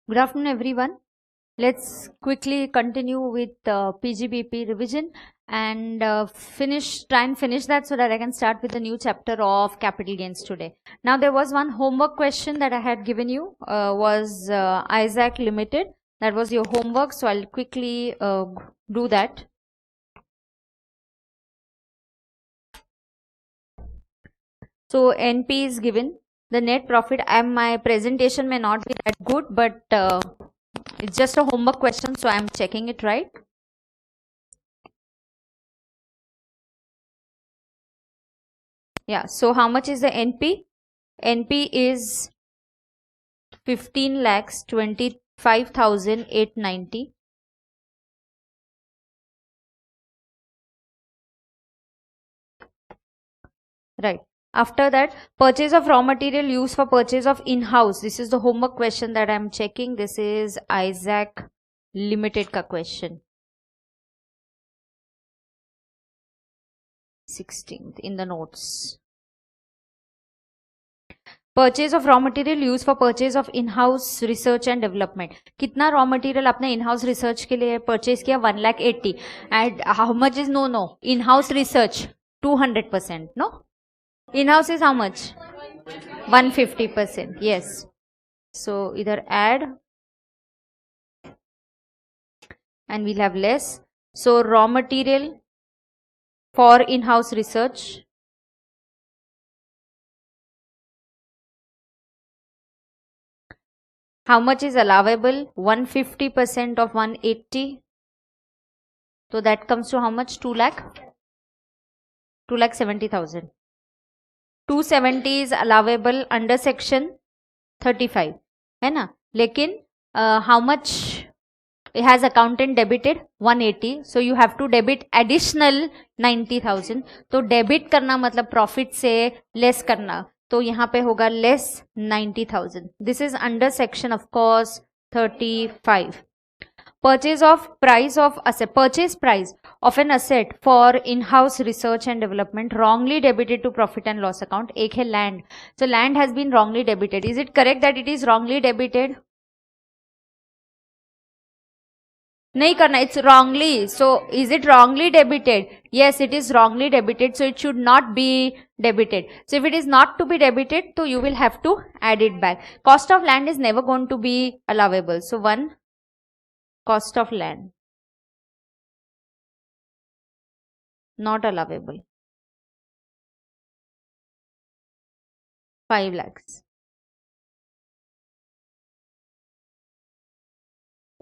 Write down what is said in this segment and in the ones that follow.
Good afternoon, everyone. Let's quickly continue with PGBP revision and try and finish that so that I can start with a new chapter of capital gains today. Now, there was one homework question that I had given you, was Isaac Limited. That was your homework, so I'll quickly do that. So, NP is given. The net profit, my presentation may not be that good, but it's just a homework question, so I'm checking it right. Yeah, so how much is the NP? NP is 15,25,890. Right. After that, purchase of raw material used for purchase of in-house. This is the homework question that I'm checking. This is Isaac Limited ka question. 16th in the notes. Purchase of raw material used for purchase of in-house research and development. कितना raw material आपने in-house research के लिए purchase किया? 1,80,000. And how much is no in-house research? 200%. No. In-house is how much? 150%. Yes. So either add and we'll have less. So raw material for in-house research. How much is allowable? 150% of 180. So that comes to how much? 2 lakh? 2,70,000. 270 is allowable under section 35. है ना? लेकिन how much it has accountant debited? 180. So you have to debit additional 90,000. तो debit करना मतलब profit से less करना. तो यहाँ पे होगा less 90,000. This is under section of course 35. Purchase price of an asset for in-house research and development wrongly debited to profit and loss account. एक है land. So land has been wrongly debited. Is it correct that it is wrongly debited? नहीं करना, it's wrongly. So is it wrongly debited? Yes, it is wrongly debited. So it should not be debited. So if it is not to be debited, so you will have to add it back. Cost of land is never going to be allowable. So 1, cost of land, not allowable. 5 lakhs.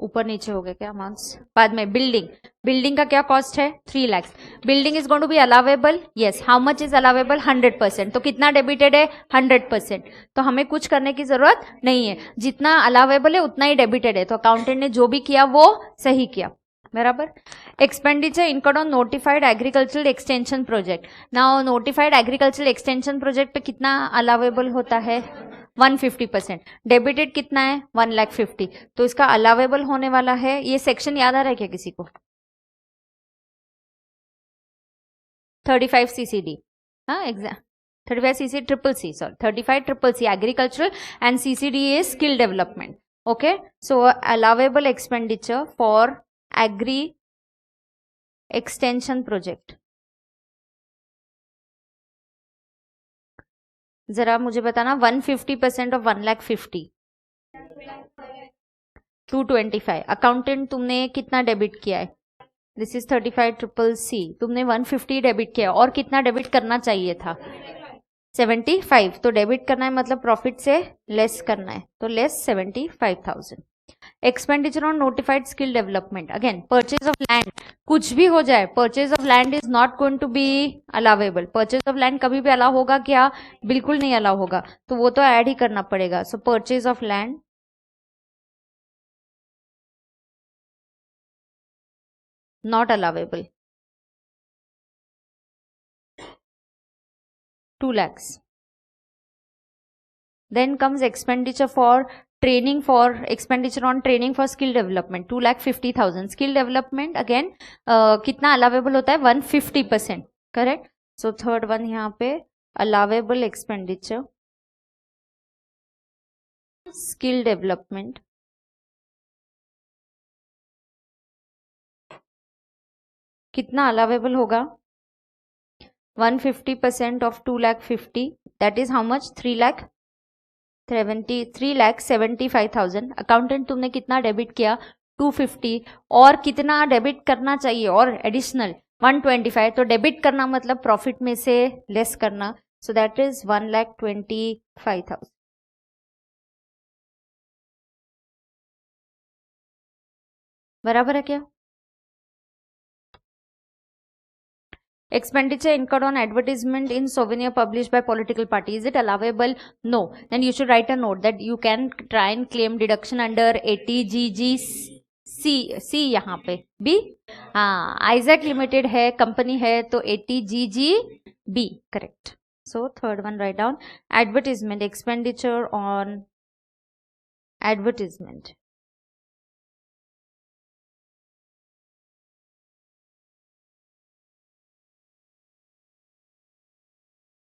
ऊपर नीचे हो गए क्या marks? बाद में building का क्या cost है? 3 lakhs. Building is going to be allowable. Yes. How much is allowable? 100%. तो कितना डेबिटेड है? 100%. तो हमें कुछ करने की जरूरत नहीं है. जितना अलावेबल है उतना ही डेबिटेड है. तो अकाउंटेंट ने जो भी किया वो सही किया. बराबर. Expenditure incurred on notified agricultural extension project. Now notified agricultural extension project पे कितना अलावेबल होता है? 150%. डेबिटेड कितना है? 1,50,000. तो इसका अलावेबल होने वाला है. ये सेक्शन याद आ रहा है क्या किसी को? 35 CCD. हाँ, exam 35 CC triple C, sorry 35 triple C agricultural and CCD is skill development. Okay, so allowable expenditure for agri extension project. जरा मुझे बताना. 150% ऑफ 1,50,000. 225. अकाउंटेंट तुमने कितना डेबिट किया है? This is 35 triple C. तुमने 150 डेबिट किया और कितना डेबिट करना चाहिए था? 75. तो डेबिट करना है मतलब प्रॉफिट से लेस करना है. तो less 75,000. Expenditure on notified skill development. Again purchase of land. कुछ भी हो जाए, purchase of land is not going to be allowable. Purchase of land कभी भी अलाउ होगा क्या? बिल्कुल नहीं अलाउ होगा. तो वो तो ऐड ही करना पड़ेगा. सो purchase of land not allowable. 2 lakhs. Then comes expenditure for training, for expenditure on training for skill development. 2,50,000. Skill development again कितना allowable होता है? 150%. Correct. So third one यहाँ पे allowable expenditure skill development कितना allowable होगा? 150% of 2,50,000 that is how much? 3,75,000। Accountant तुमने कितना debit किया? 250। और कितना डेबिट करना चाहिए और एडिशनल? 125। तो डेबिट करना मतलब प्रॉफिट में से लेस करना, सो दैट इज 1,25,000। बराबर है क्या? Expenditure incurred on advertisement in souvenir published by political party, is it allowable? No. Then you should write a note that you can try and claim deduction under 80GG C यहाँ पे B। हाँ, Isaac Limited है, company है, तो 80GG B correct. So third one write down advertisement, expenditure on advertisement.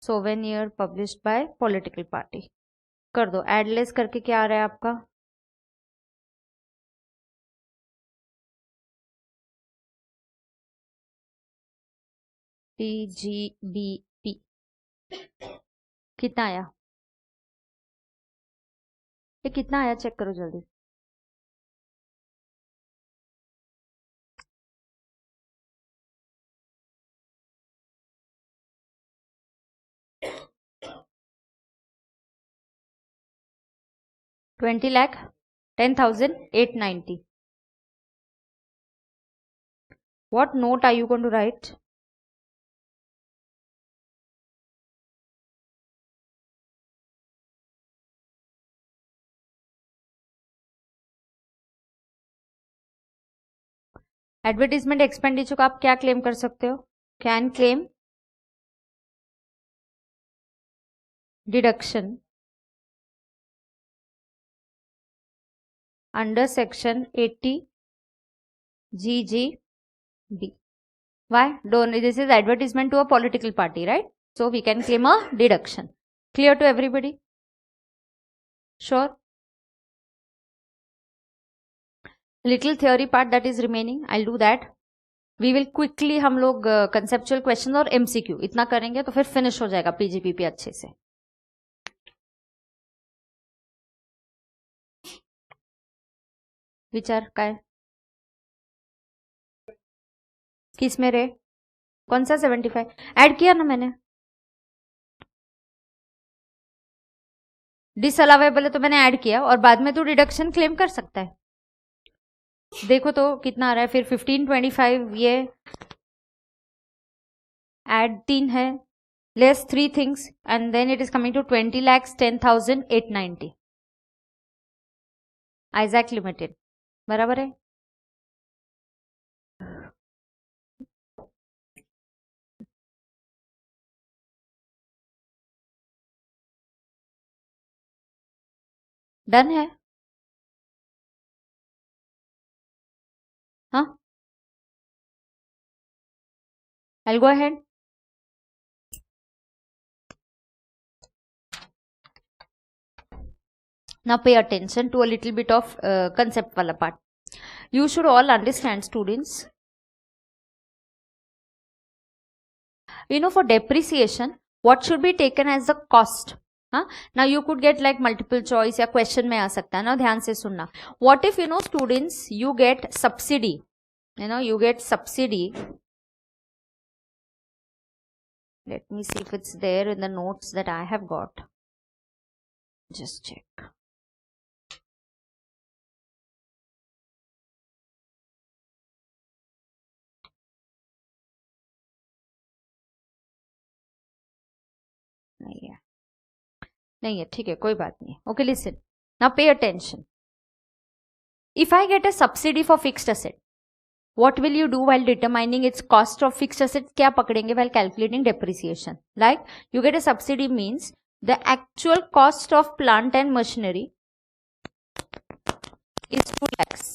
Souvenir published by political party. कर दो, एडलेस करके क्या आ रहा है आपका? TGBP कितना आया? ये कितना आया चेक करो जल्दी। $20,10,890. What note are you going to write? Advertisement expenditure को आप क्या क्लेम कर सकते हो? Can claim deduction under section 80 GGB. Why? This is advertisement to a political party, right? So we can claim a deduction. Clear to everybody? Sure. Little theory part that is remaining, I'll do that. We will quickly हम लोग conceptual question और MCQ इतना करेंगे तो फिर finish हो जाएगा PGPP अच्छे से. विचार काय किस में रे? कौन सा 75 ऐड किया ना मैंने? डिसअलावेबल है तो मैंने ऐड किया और बाद में तो डिडक्शन क्लेम कर सकता है. देखो तो कितना आ रहा है फिर 1525 ये ऐड 3 है less 3 things and then it is coming to 20,10,890. आइजैक लिमिटेड बराबर है. डन है. हाँ, I'll go ahead. Now pay attention to a little bit of concept wala part. You should all understand, students. You know, for depreciation, what should be taken as the cost? Huh? Now you could get like multiple choice या question में आ सकता है ना, ध्यान से सुनना. What if, you know, students, you get subsidy, you know, you get subsidy. Let me see if it's there in the notes that I have got. Just check. नहीं है ठीक है कोई बात नहीं. Okay listen now pay attention. If I get a subsidy for fixed asset, what will you do while determining its cost of fixed asset? क्या पकड़ेंगे while calculating depreciation? Like you get a subsidy means the actual cost of plant and machinery is 2 lakhs.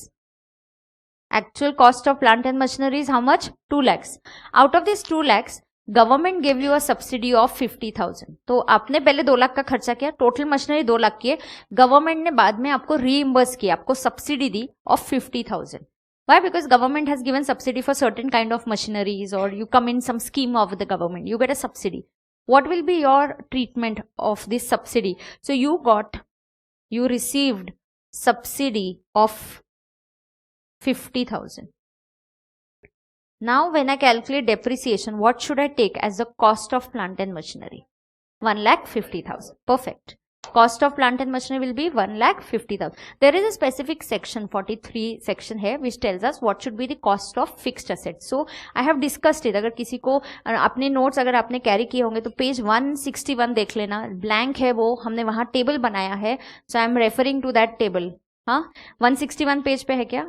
Actual cost of plant and machinery is how much? 2 lakhs. Out of this 2 lakhs, government give you a subsidy of 50,000. तो आपने पहले 2 लाख का खर्चा किया, total machinery 2 lakh की है, government ने बाद में आपको रीइंबर्स किया, आपको subsidy the of 50,000. Why? Because government has given subsidy for certain kind of machineries, or you come in some scheme of the government, you get a subsidy. What will be your treatment of this subsidy? So you received subsidy of 50,000. Now when I calculate depreciation, what should I take as the cost of plant and machinery? 1,50,000. Perfect. Cost of plant and machinery will be 1,50,000. There is a specific section, 43 section here, which tells us what should be the cost of fixed assets. So I have discussed it. अगर किसी को अपने notes अगर आपने carry किए होंगे तो page 161 देख लेना, blank है वो, हमने वहाँ table बनाया है. So I am referring to that table. हाँ, 161 पेज पे है क्या?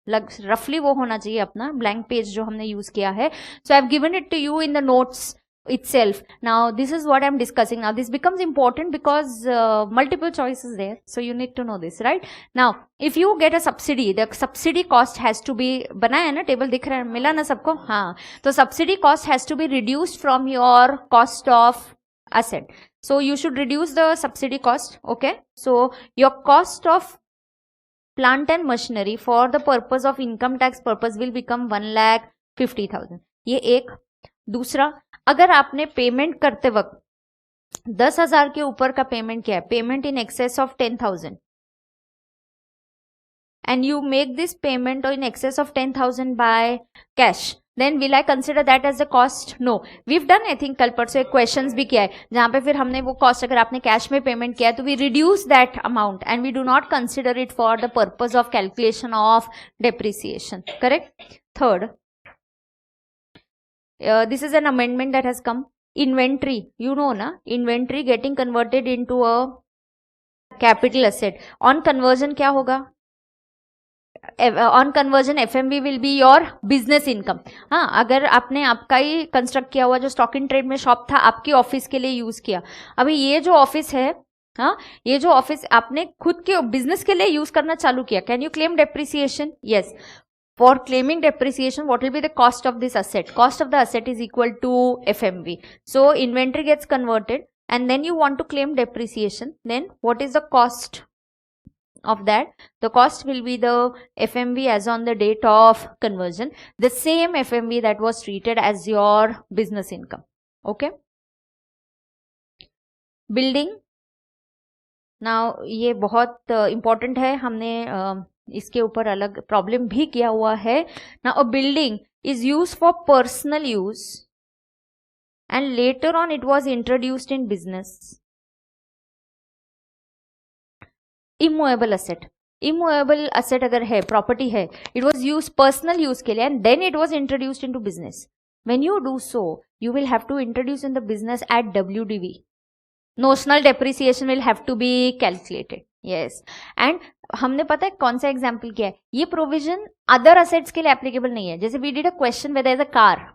रफली वो होना चाहिए अपना ब्लैंक पेज जो हमने यूज किया है. So I have given it to you in the notes itself. Now this is what I'm discussing. Now this becomes important because multiple choices there, so you need to know this, right? Now if you get a subsidy, the subsidy cost has to be, बनाया ना table दिख रहा है, मिला ना सबको? हाँ, तो subsidy cost has to be reduced from your cost of asset. So you should reduce the subsidy cost. Okay, so your cost of plant and machinery for the purpose of income tax purpose will become 1,50,000. ये एक. दूसरा, अगर आपने payment करते वक्त 10,000 के ऊपर का पेमेंट किया है, payment in excess of 10,000, and you make this payment in excess of 10,000 by cash, then will I consider that as a cost? No. We've done, I think कल परसों एक questions भी किया है जहां पे फिर हमने वो cost, अगर आपने cash में payment किया है तो we reduce that amount and we do not consider it for the purpose of calculation of depreciation. Correct? Third, this is an amendment that has come. Inventory, you know na, inventory getting converted into a capital asset. On conversion क्या होगा? On conversion FMV will be your business income. हाँ, अगर आपने आपका ही construct किया हुआ जो stock in trade में शॉप था, आपके ऑफिस के लिए यूज किया, अभी ये जो ऑफिस है, हाँ, ये जो ऑफिस आपने खुद के बिजनेस के लिए यूज करना चालू किया, can you claim depreciation? Yes. For claiming depreciation, what will be the cost of this asset? Cost of the asset is equal to FMV. So inventory gets converted and then you want to claim depreciation, then what is the cost of that? The cost will be the FMV as on the date of conversion, the same FMV that was treated as your business income. Okay. Building, now ये बहुत important है, हमने इसके ऊपर अलग problem भी किया हुआ है. Now a building is used for personal use and later on it was introduced in business. Immovable asset, immovable asset अगर है, property है, it was used personal use के लिए and then it was introduced into business. When you do so, you will have to introduce in the business at WDV. Notional depreciation will have to be calculated. Yes. And हमने पता है कौन सा example किया है, ये provision other assets के लिए एप्लीकेबल नहीं है. जैसे we did a question where there is a car,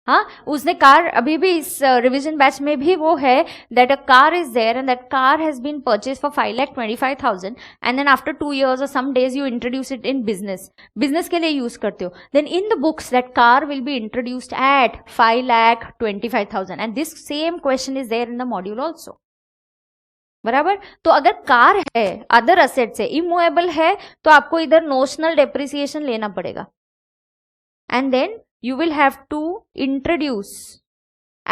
हाँ, उसने कार, अभी भी इस रिविजन बैच में भी वो है that a car is there and that car has been purchase for 5,25,000 and then after 2 years और some days you introduce it in business, business के लिए यूज करते हो, then in the books that car will be introduced at 5,25,000 and this same question is there in the module also. बराबर. तो अगर car है, other asset से immovable है, तो आपको इधर नोशनल डेप्रिसिएशन लेना पड़ेगा and then you will have to introduce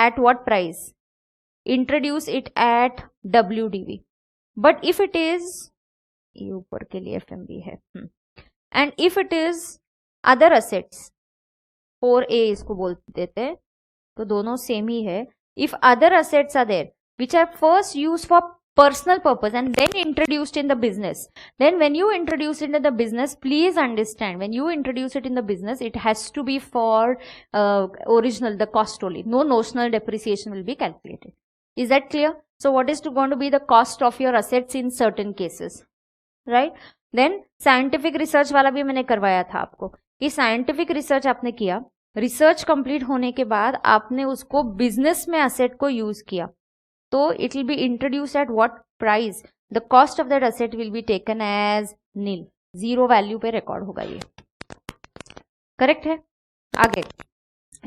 at what price? Introduce it at WDV. But if it is, ये ऊपर के लिए FMV है, and if it is other assets, 4A इसको बोल देते हैं, तो दोनों सेम ही है. If other assets are there which are first used for personal purpose and then introduced in the business, then when you introduce it in the business, please understand, when you introduce it in the business, it has to be for original, the cost only. No notional depreciation will be calculated. Is that clear? So what is going to be the cost of your assets in certain cases, right? Then scientific research वाला भी मैंने करवाया था आपको कि scientific research आपने किया, research complete होने के बाद आपने उसको बिजनेस में असेट को यूज किया, तो it will be introduced at what price? The cost of that asset will be taken as nil, zero value पे रिकॉर्ड होगा. ये करेक्ट है. आगे,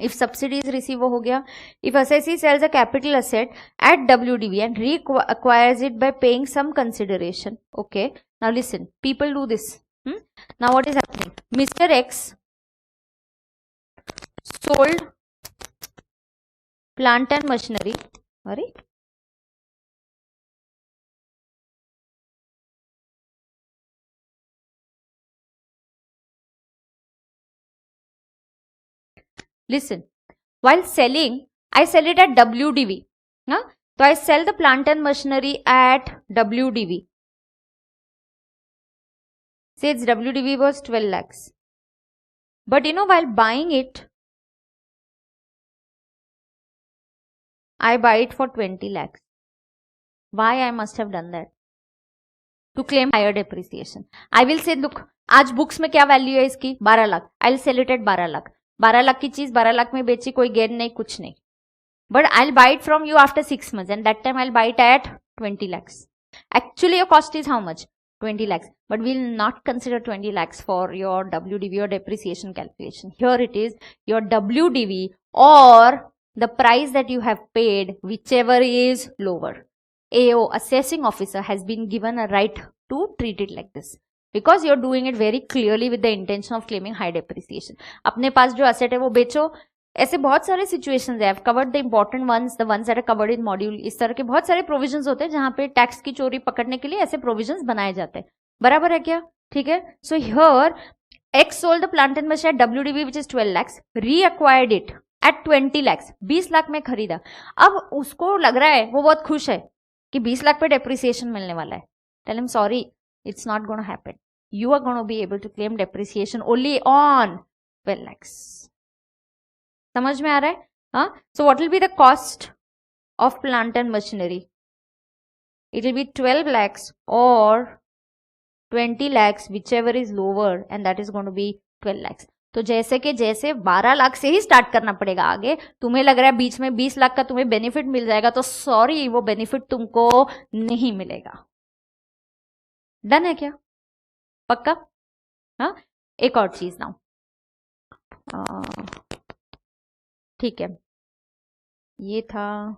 if subsidy is received हो गया. If assessee sells a capital asset at WDV and reacquires it by paying some consideration. Okay, now listen, people do this. Now what is happening? Mr. X sold plant and machinery. Sorry. Listen. While selling, I sell it at WDV. Huh? So I sell the plant and machinery at WDV. Say its WDV was 12 lakhs. But while buying it, I buy it for 20 lakhs. Why I must have done that? To claim higher depreciation. I will say, look, आज books में क्या value है इसकी? 12 lakh. I will sell it at 12 lakh. 12 lakh की चीज 12 लाख में बेची, कोई गेन नहीं, कुछ नहीं. But I'll buy it from you after 6 months, and that time I'll buy it at 20 lakhs. Actually, your cost is how much? 20 lakhs. But we'll not consider 20 lakhs for your WDV or depreciation calculation. Here it is your WDV or the price that you have paid, whichever is lower. AO, assessing officer, has been given a right to treat it like this. Because you're doing it very clearly with the intention of claiming high depreciation. अपने पास जो asset है वो बेचो. ऐसे बहुत सारे situations है. I've covered the important ones, the ones that are covered in module. इस तरह के बहुत सारे प्रोविजंस होते हैं जहां पे टैक्स की चोरी पकड़ने के लिए ऐसे प्रोविजंस बनाए जाते हैं. बराबर है क्या? ठीक है. So here X sold the plant and machinery at WDV which is 12 lakhs, reacquired it at 20 lakhs. 20 lakh में खरीदा. अब उसको लग रहा है, वो बहुत खुश है कि 20 लाख पे डेप्रिसिएशन मिलने वाला है. Tell him sorry, it's not going to happen. You are going to be able to claim depreciation only on 12 lakhs. समझ में आ रहा है? हाँ. So what will be the cost of plant and machinery? It will be 12 lakhs or 20 lakhs, whichever is lower, and that is going to be 12 lakhs. तो जैसे कि जैसे 12 लाख से ही स्टार्ट करना पड़ेगा आगे. तुम्हें लग रहा है बीच में 20 लाख का तुम्हें बेनिफिट मिल जाएगा, तो सॉरी, वो बेनिफिट तुमको नहीं मिलेगा. डन है क्या? पक्का? हाँ. एक और चीज ना, ठीक है, ये था.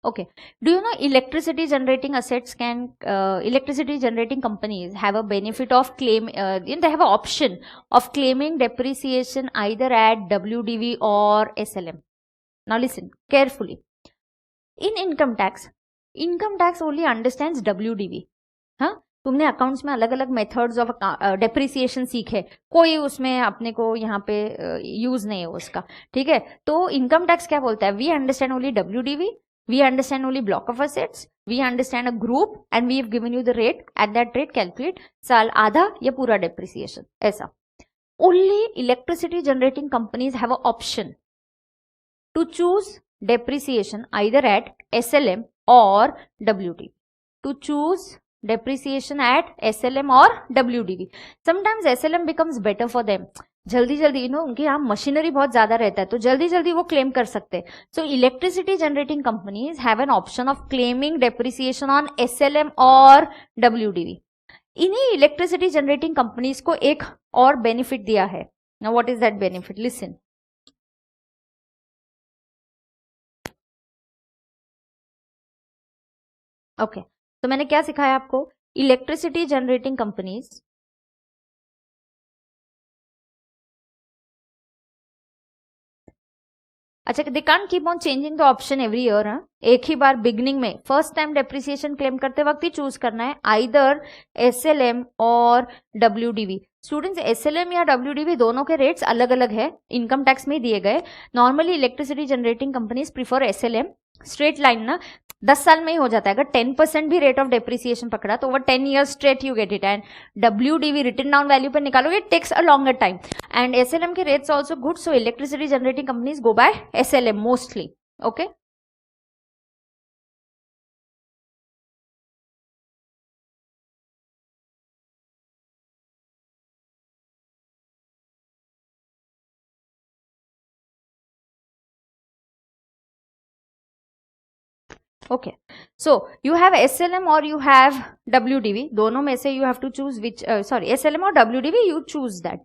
Okay. Do you know electricity generating assets electricity generating companies have a benefit of claim, they have an option of claiming depreciation either at WDV or SLM. Now listen carefully. In income tax only understands WDV. हाँ, तुमने accounts में अलग अलग methods of depreciation सीखे, कोई उसमें अपने को यहाँ पे यूज नहीं है उसका. ठीक है. तो इनकम टैक्स क्या बोलता है? We understand only WDV, we understand only block of assets, we understand a group, and we have given you the rate. At that rate calculate साल आधा या पूरा depreciation. ऐसा. Only electricity generating companies have an option to choose depreciation either at SLM or WDV. To choose depreciation at SLM or WDV. Sometimes SLM becomes better for them. जल्दी जल्दी उनके यहाँ machinery बहुत ज्यादा रहता है, तो जल्दी जल्दी वो क्लेम कर सकते हैं. So electricity generating companies have an option of claiming depreciation on SLM और WDV. इन्हीं इलेक्ट्रिसिटी जनरेटिंग कंपनीज को एक और बेनिफिट दिया है. Now what is that benefit? Listen. Okay, तो मैंने क्या सिखाया आपको? इलेक्ट्रिसिटी जनरेटिंग कंपनीज अच्छा, they can't keep on changing the option every year. एक ही बार बिगनिंग में फर्स्ट टाइम डेप्रिसिएशन क्लेम करते वक्त ही चूज करना है आइदर SLM और WDV. स्टूडेंट्स, SLM या WDV दोनों के रेट्स अलग अलग है, इनकम टैक्स में दिए गए. Normally electricity generating companies prefer SLM. Straight line ना 10 साल में ही हो जाता है. अगर 10% भी रेट ऑफ डेप्रिसिएशन पकड़ा तो over 10 years straight you get it. And WDV written down value पर निकालोगे, it takes a longer time. And SLM के rates also good, so electricity generating companies go by SLM mostly. Okay. Okay, so you have SLM or you have WDV. दोनों में से you have to choose which, SLM or WDV, you choose that.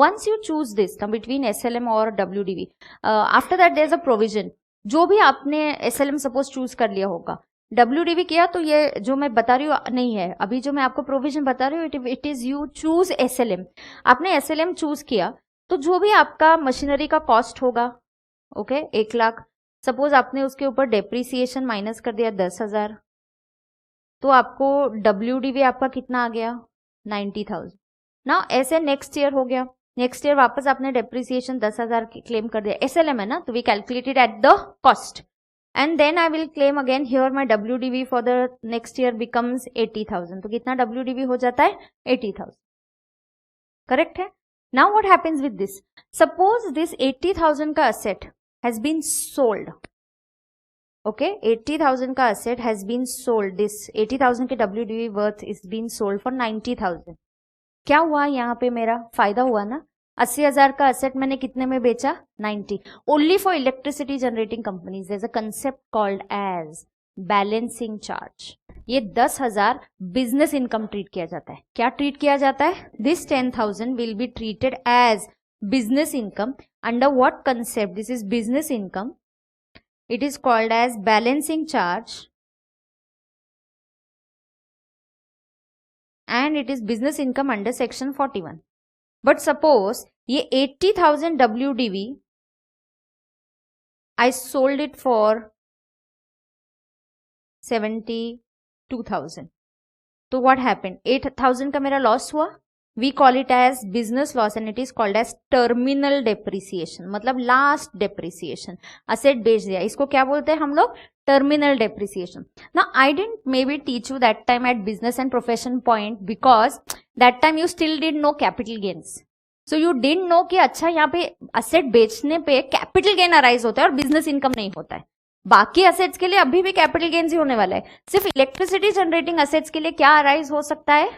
Once you choose this between SLM or WDV, after that there's a provision. जो भी आपने SLM suppose choose कर लिया होगा, WDV किया तो ये जो मैं बता रही हूँ नहीं है, अभी जो मैं आपको प्रोविजन बता रही हूँ it is you choose SLM। आपने SLM चूज किया तो जो भी आपका मशीनरी का कॉस्ट होगा, ओके 1 लाख, सपोज आपने उसके ऊपर डेप्रीसिएशन माइनस कर दिया 10,000, तो आपको WDV आपका कितना आ गया 90,000। ना ऐसे नेक्स्ट ईयर हो गया, नेक्स्ट ईयर वापस आपने डेप्रीसिएशन 10,000 क्लेम कर दिया, SLM है ना, तो we calculated at the cost and then I will claim again here my WDV for the next year becomes 80,000। तो कितना WDV हो जाता है 80,000, करेक्ट है। Now what happens with this? Suppose this 80,000 का asset has been sold, okay, 80,000 का asset has been sold, this 80,000 के WDV worth is been sold for 90,000। क्या हुआ यहाँ पे, मेरा फायदा हुआ ना, 80,000 का असेट मैंने कितने में बेचा 90। Only for electricity generating companies there is a concept called as balancing charge. ये 10,000 बिजनेस इनकम ट्रीट किया जाता है। क्या ट्रीट किया जाता है? This 10,000 will be treated as business income under what concept? This is business income, it is called as balancing charge and it is business income under section 41। But suppose ये 80,000 WDV I sold it for 72,000, तो what happened? 8,000 का मेरा loss हुआ, we call it as business loss and it is called as terminal depreciation, मतलब last depreciation। asset बेच दिया, इसको क्या बोलते हैं हम लोग? terminal depreciation। now I didn't maybe teach you that time at business and profession point because that time you still didn't know capital gains, so you didn't know कि अच्छा यहाँ पे asset बेचने पे capital gain arise होता है और business income नहीं होता है। बाकी असेट्स के लिए अभी भी कैपिटल गेन्स ही होने वाला है, सिर्फ इलेक्ट्रिसिटी जनरेटिंग असेट्स के लिए क्या अराइज हो सकता है?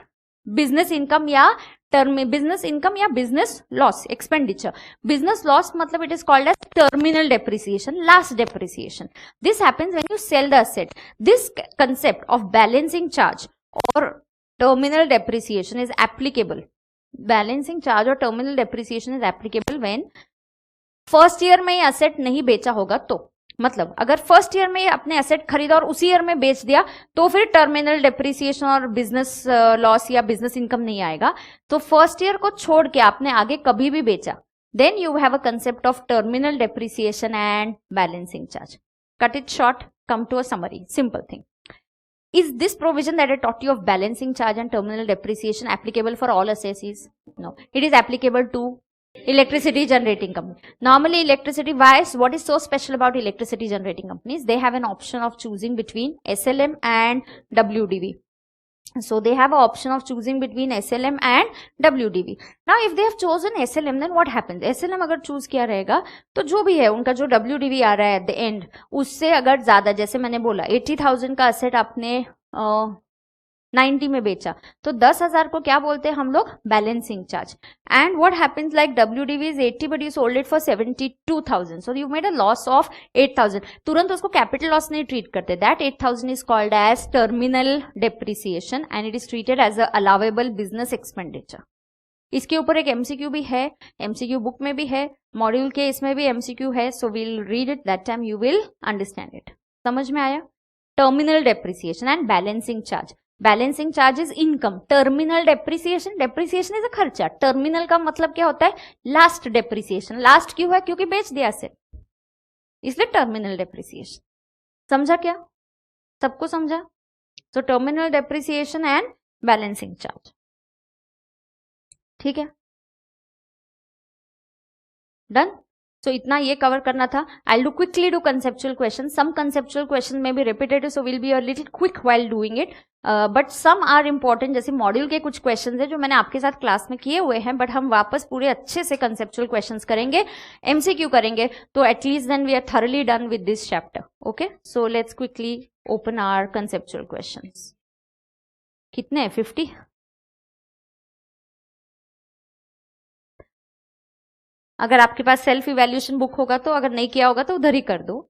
बिजनेस इनकम या बिजनेस इनकम या business loss expenditure. Business loss मतलब it is called as terminal depreciation, last depreciation. This happens when you sell the asset. This concept of balancing charge और terminal depreciation is applicable, balancing charge और terminal depreciation is applicable when first year में ये asset नहीं बेचा होगा तो, मतलब अगर फर्स्ट ईयर में अपने एसेट खरीदा और उसी ईयर में बेच दिया तो फिर टर्मिनल डेप्रिसिएशन और बिजनेस लॉस या बिजनेस इनकम नहीं आएगा। तो फर्स्ट ईयर को छोड़ के आपने आगे कभी भी बेचा, then you have a concept of terminal depreciation and balancing charge. Cut it short, come to a summary, simple thing. Is this provision that I taught you of balancing charge and terminal depreciation applicable for all assessees? No, it is applicable to electricity generating company. Normally electricity, what is so special about electricity generating companies? They have an option of choosing between SLM and WDV. So they have an option of choosing between SLM and WDV. Now if they have chosen SLM, then what happens? SLM अगर choose किया रहेगा तो जो भी है उनका जो WDV आ रहा है at the end, उससे अगर ज्यादा, जैसे मैंने बोला 80,000 का asset आपने 90 में बेचा तो 10,000 को क्या बोलते हैं हम लोग? Balancing charge. And what happens like WDV is 80 but you sold it for 72,000, so you made a loss of 8,000। तुरंत उसको कैपिटल लॉस नहीं ट्रीट करते, that 8,000 is called as terminal depreciation and it is treated as a allowable business expenditure. इसके ऊपर एक MCQ भी है, MCQ book में भी है, मॉड्यूल के इसमें भी MCQ है, so we'll read it, that time you will understand it. समझ में आया? Terminal depreciation and balancing charge. Balancing charge is income, terminal depreciation, depreciation is a खर्चा, टर्मिनल का मतलब क्या होता है? Last depreciation. लास्ट क्यों है? क्योंकि बेच दिया से, इसलिए टर्मिनल डेप्रिसिएशन। समझा क्या? सबको समझा? So terminal depreciation and balancing charge, ठीक है, डन। सो इतना ये कवर करना था। I do quickly do conceptual question, some conceptual question में भी repetitive, so will be a little quick while doing it, but some are important. जैसे module के कुछ क्वेश्चन है जो मैंने आपके साथ क्लास में किए हुए हैं, बट हम वापस पूरे अच्छे से कंसेप्चुअल क्वेश्चन करेंगे, MCQ करेंगे, तो at least then we are thoroughly done with this chapter. Okay, so let's quickly open our conceptual question. कितने हैं? 50। अगर आपके पास सेल्फ इवैल्यूएशन बुक होगा तो, अगर नहीं किया होगा तो उधर ही कर दो।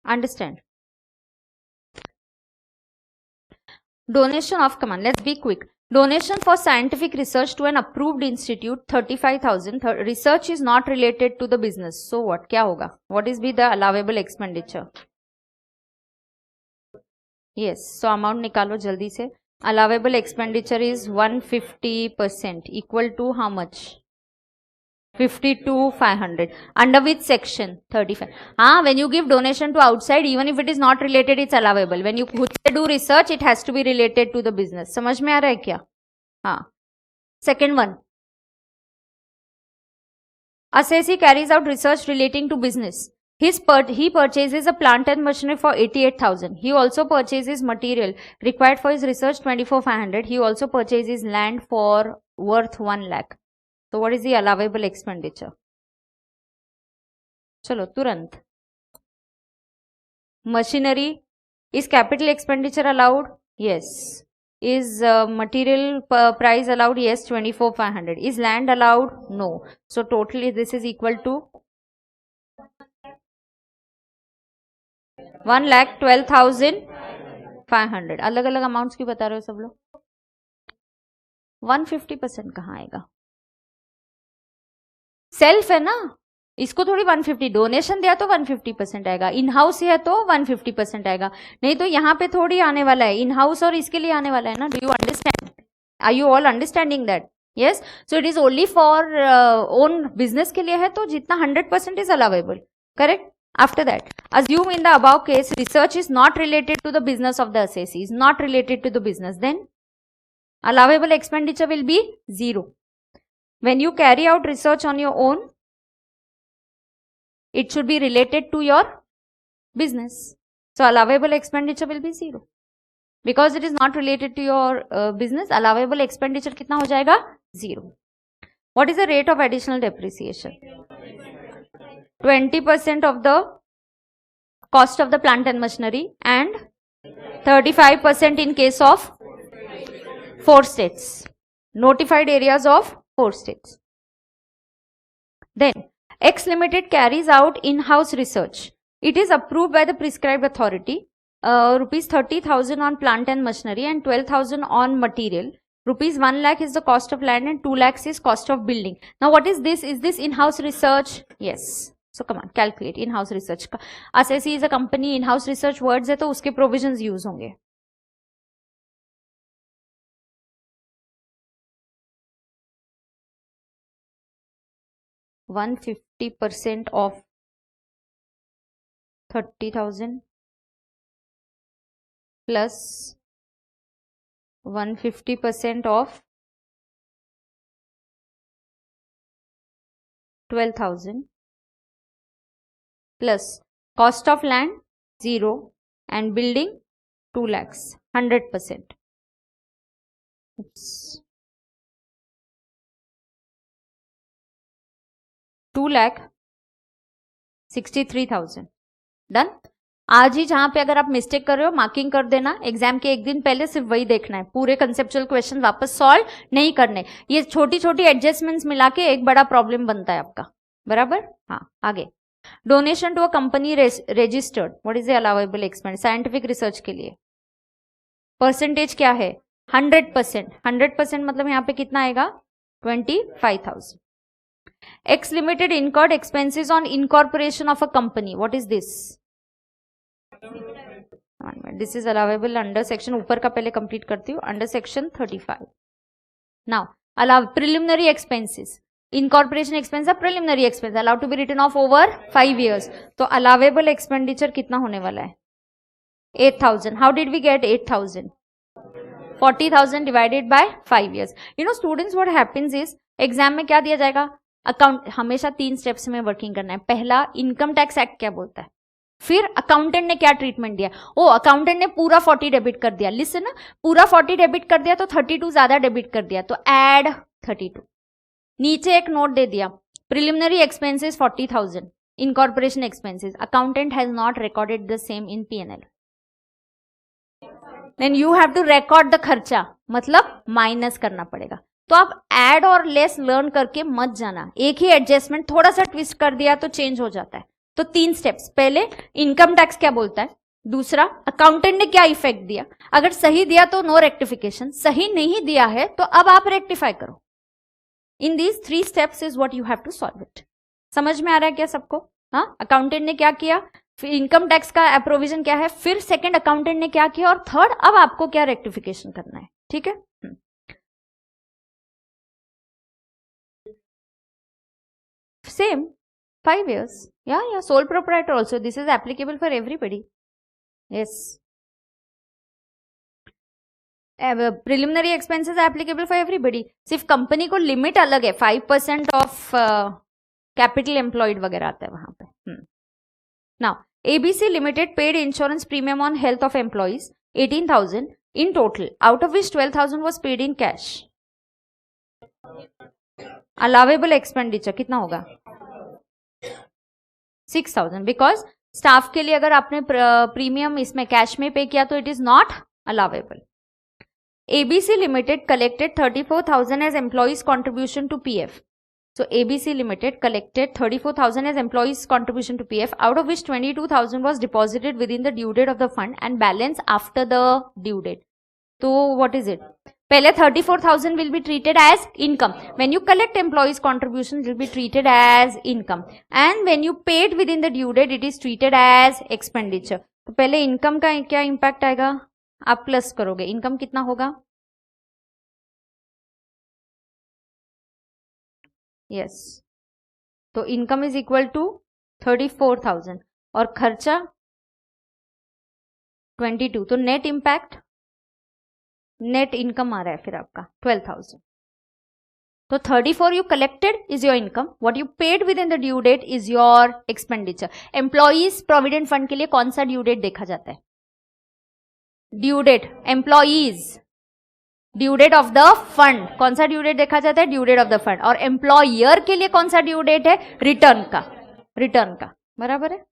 Understand? Donation of, come on, let's be quick. Donation for scientific research to an approved institute, 35,000. Research is not related to the business. So what? क्या होगा? What is be the allowable expenditure? Yes. So amount निकालो जल्दी से. Allowable expenditure is 150%, equal to how much? 52,500. Under which section? 35. When you give donation to outside, even if it is not related, it's allowable. When you do research, it has to be related to the business. समझ में आ रहा है क्या? Second one. Assessee carries out research relating to business. He purchases a plant and machinery for 88,000. He also purchases material required for his research, 24,500. He also purchases land for worth 1 lakh. So what is the allowable expenditure? चलो तुरंत. Machinery, is capital expenditure allowed? Yes. Is material price allowed? Yes, 24,500. Is land allowed? No. So totally this is equal to 1,12,500. अलग अलग amounts क्यों बता रहे हो सब लोग? 150% कहाँ आएगा? सेल्फ है ना, इसको थोड़ी 150. डोनेशन दिया तो 150% आएगा. इन हाउस है तो 150% आएगा. नहीं तो यहाँ पे थोड़ी आने वाला है. इन हाउस और इसके लिए आने वाला है ना. Do you understand? Are you all understanding that? Yes. So it is only for own business के लिए है तो जितना 100% is allowable. Correct. After that, assume in the above case research is not related to the business of the assessee, is not related to the business, then allowable expenditure will be 0. When you carry out research on your own, it should be related to your business. So allowable expenditure will be 0. Because it is not related to your business, allowable expenditure कितना हो जाएगा? 0. What is the rate of additional depreciation? 20% of the cost of the plant and machinery and 35% in case of 4 states. Notified areas of 4 states. Then, X Limited carries out in-house research. It is approved by the prescribed authority. Rupees 30,000 on plant and machinery and 12,000 on material. Rupees 1 lakh is the cost of land and 2 lakhs is cost of building. Now, what is this? Is this in-house research? Yes. So come on, calculate in-house research. Assessee is a company, in-house research words है तो उसके provisions use होंगे. $150% of 30,000 plus 150% of 12,000 plus cost of land 0 and building 2 lakhs, 100%. Oops. 2,63,000. Done. आज ही जहां पे अगर आप mistake कर रहे हो मार्किंग कर देना. एग्जाम के एक दिन पहले सिर्फ वही देखना है. पूरे कंसेप्चुअल क्वेश्चन वापस सॉल्व नहीं करने. ये छोटी छोटी एडजस्टमेंट्स मिला के एक बड़ा प्रॉब्लम बनता है आपका. बराबर. हाँ, आगे. Donation to a company registered. What is the allowable expense? Scientific research के लिए परसेंटेज क्या है? 100%. 100% मतलब यहाँ पे कितना आएगा? 25,000. X Limited incurred expenses on incorporation of a company. What is this? This is allowable under section. ऊपर का पहले कंप्लीट करती हूँ. Under section 35. Now, allow preliminary expenses. Incorporation expense है preliminary expense allowed to be written off over 5 years. तो allowable expenditure कितना होने वाला है? 8,000. How did we get 8,000? 40,000 divided by 5 years. You know students, what happens is exam में क्या दिया जाएगा? अकाउंट. हमेशा 3 स्टेप्स में वर्किंग करना है. पहला, इनकम टैक्स एक्ट क्या बोलता है. फिर अकाउंटेंट ने क्या ट्रीटमेंट दिया. ओ अकाउंटेंट ने पूरा 40 डेबिट कर दिया. लिसन ना, पूरा 40 डेबिट कर दिया तो 32 ज्यादा डेबिट कर दिया तो ऐड 32. नीचे एक नोट दे दिया, preliminary expenses 40,000, incorporation expenses. Accountant has not recorded the same in P&L. Then you have to record the खर्चा, मतलब माइनस करना पड़ेगा. तो आप ऐड और लेस लर्न करके मत जाना. एक ही एडजस्टमेंट थोड़ा सा ट्विस्ट कर दिया तो चेंज हो जाता है. तो 3 स्टेप्स. पहले इनकम टैक्स क्या बोलता है. दूसरा, अकाउंटेंट ने क्या इफेक्ट दिया, अगर सही दिया तो नो रेक्टिफिकेशन, सही नहीं दिया है तो अब आप रेक्टिफाई करो. In these 3 steps is what you have to solve it. समझ में आ रहा है क्या सबको? हाँ, अकाउंटेंट ने क्या किया, फिर इनकम टैक्स का प्रोविजन क्या है, फिर सेकंड अकाउंटेंट ने क्या किया, और थर्ड अब आपको क्या रेक्टिफिकेशन करना है. ठीक है. Same, 5 years. Yeah, sole proprietor also. This is applicable for everybody. Yes. Preliminary expenses are applicable for everybody. सिर्फ कंपनी को लिमिट अलग है, 5% ऑफ कैपिटल एम्प्लॉयड वगैरह आता है वहां पे. Now ABC Limited paid insurance premium on health of employees 18,000 in total, out of which 12,000 was paid in cash. Allowable expenditure कितना होगा? 6,000, बिकॉज स्टाफ के लिए अगर आपने प्रीमियम इसमें कैश में पे किया तो it is not allowable. ABC Limited collected 34,000 as employees contribution to PF. So ABC Limited collected 34,000 as employees contribution to PF, out of which 22,000 was deposited within the due date of the fund and balance after the due date. So what is it? पहले 34,000 will be treated as income. When you collect employees contribution, it will be treated as income. And when you paid within the due date, it is treated as expenditure. तो पहले income का क्या impact आएगा? आप plus करोगे. income कितना होगा? Yes. तो income is equal to 34,000 और खर्चा 22. तो net impact, नेट इनकम आ रहा है फिर आपका 12,000. तो 34 you collected is your income, what you paid within the due date is your expenditure. Employees provident fund के लिए कौन सा ड्यू डेट देखा जाता है? Due date. Employees due date of the fund, कौन सा ड्यू डेट देखा जाता है? Due date of the fund. और एम्प्लॉयर के लिए कौन सा ड्यू डेट है? रिटर्न का. रिटर्न का, बराबर है.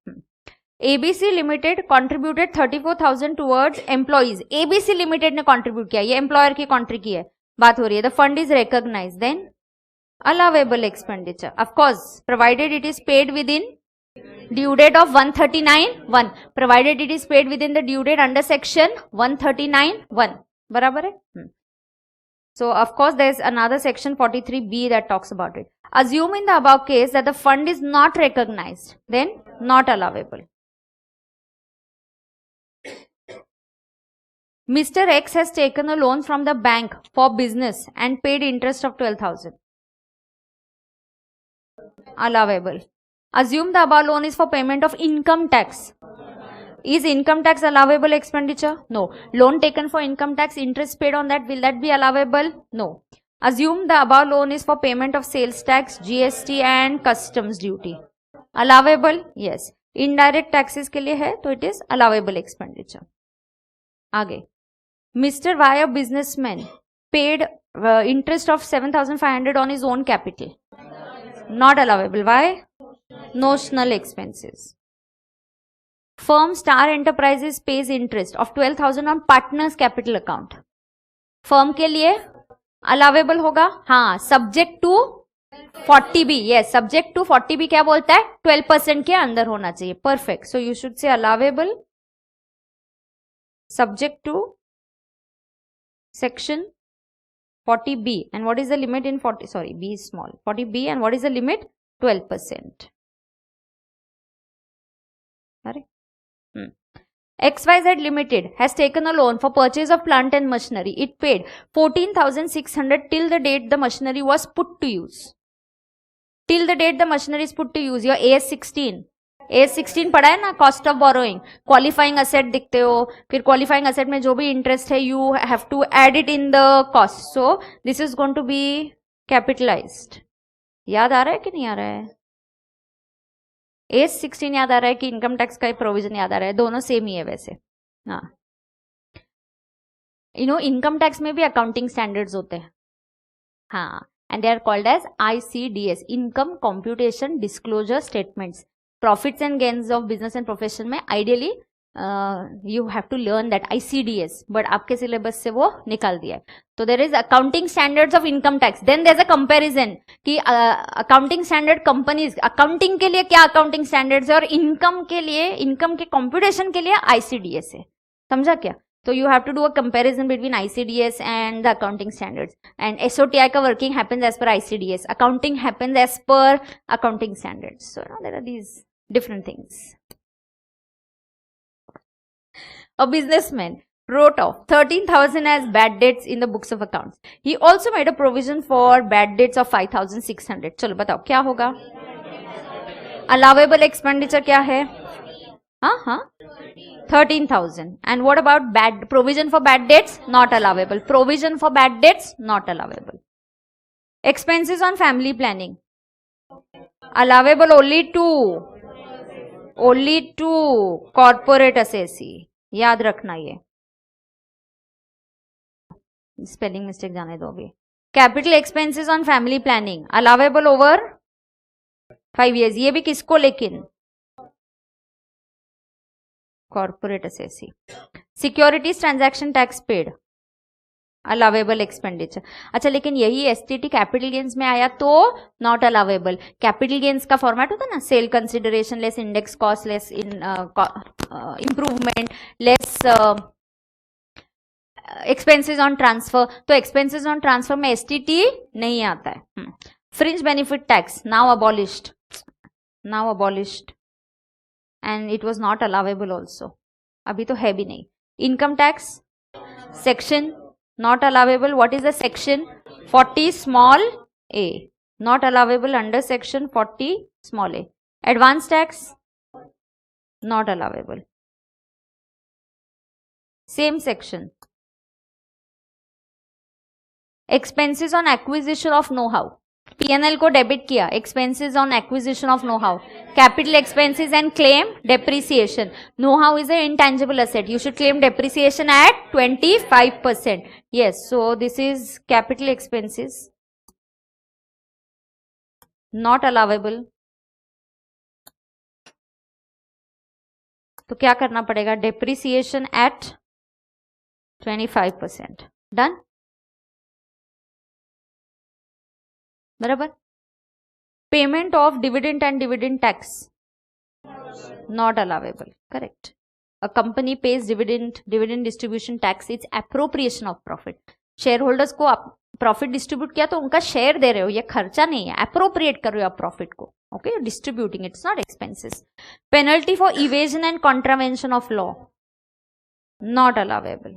ABC Limited contributed 34,000 towards employees. ABC Limited ने contribute किया, ये एम्प्लॉयर की कॉन्ट्री की है बात हो रही है. The fund is recognized, then allowable expenditure. Of course, provided it is paid within due date of 139(1). Provided it is paid within the due date under section 139(1). बराबर है. So of course there is another section 43B that talks about it. Assume in the above case that the fund is not recognized, then not allowable. Mr. X has taken a loan from the bank for business and paid interest of 12,000. Allowable. Assume the above loan is for payment of income tax. Is income tax allowable expenditure? No. Loan taken for income tax, interest paid on that, will that be allowable? No. Assume the above loan is for payment of sales tax, GST and customs duty. Allowable? Yes. Indirect taxes के लिए है तो it is allowable expenditure. आगे. Mr. Y, a businessman, paid interest of 7,500 on his own capital. Not allowable. Why? Notional expenses. Firm Star Enterprises pays interest of 12,000 on partner's capital account. Firm के लिए allowable होगा? हाँ, subject to 40B. Yes, subject to 40B क्या बोलता है? 12% के अंदर होना चाहिए. Perfect. So you should say allowable, subject to section 40B. And what is the limit in 40? Sorry, B is small. 40B, and what is the limit? 12%. Sorry. XYZ Limited has taken a loan for purchase of plant and machinery. It paid 14,600 till the date the machinery was put to use. Till the date the machinery is put to use. Your AS16. AS16 पढ़ा है ना, cost of borrowing. Qualifying asset दिखते हो, फिर qualifying asset में जो भी interest है you have to add it in the cost. So this is going to be capitalised. याद आ रहा है कि नहीं आ रहा है? AS16 याद आ रहा है कि इनकम टैक्स का प्रोविजन याद आ रहा है? दोनों सेम ही है वैसे. हाँ, यू नो इनकम टैक्स में भी अकाउंटिंग स्टैंडर्ड्स होते हैं. हाँ, and they are called as ICDS, income computation disclosure statements. Profits and gains of business and profession में ideally you have to learn that ICDS, but आपके syllabus से वो निकाल दिया है. तो there is accounting standards of income tax, then there is a comparison कि accounting standard companies, accounting के लिए क्या अकाउंटिंग स्टैंडर्ड्स है और इनकम के लिए, इनकम के कंप्यूटेशन के लिए ICDS है. समझा क्या? तो you have to do a comparison between ICDS and the accounting standards, and SOTI का working happens as per ICDS, accounting happens as per accounting standards. So there are these different things. A businessman wrote off 13,000 as bad debts in the books of accounts. He also made a provision for bad debts of 5,600. चलो बताओ क्या होगा? Allowable expenditure क्या है? हाँ 13,000. And what about bad provision for bad debts? Not allowable. Provision for bad debts? Not allowable. Expenses on family planning? Allowable only to corporate assessee. याद रखना ये. स्पेलिंग मिस्टेक जाने दो अभी. Capital expenses on family planning allowable over 5 years. ये भी किसको? लेकिन corporate assessee. Securities transaction tax paid allowable expenditure. अच्छा, लेकिन यही एसटीटी कैपिटल गेन्स में आया तो नॉट अलावेबल. कैपिटल गेन्स का फॉर्मेट होता है ना, sale consideration less index cost less improvement less expenses on transfer. तो एक्सपेंसेस ऑन ट्रांसफर में एसटीटी नहीं आता है. Fringe benefit tax now abolished and it was not allowable also. अभी तो है भी नहीं. Income tax section not allowable. What is the section? 40 small a, not allowable under section 40 small a. Advance tax not allowable. Same section. Expenses on acquisition of know-how. P&L को debit किया. Expenses on acquisition of know how. Capital expenses and claim depreciation. Know how is a intangible asset. You should claim depreciation eight 25%. yes, so this is capital expenses not allowable. तो क्या करना पड़ेगा? Depreciation eight 25%. Done. बराबर. Payment of dividend and dividend tax not allowable. Correct. A company page dividend distribution tax. It's appropriation of profit. Share holders को आप profit distribute किया तो उनका शेयर दे रहे हो, ये खर्चा नहीं है. एप्रोप्रिएट कर रहे हो आप प्रॉफिट को. Okay, distributing, it's not expenses. Penalty for evasion and contravention of law not allowable.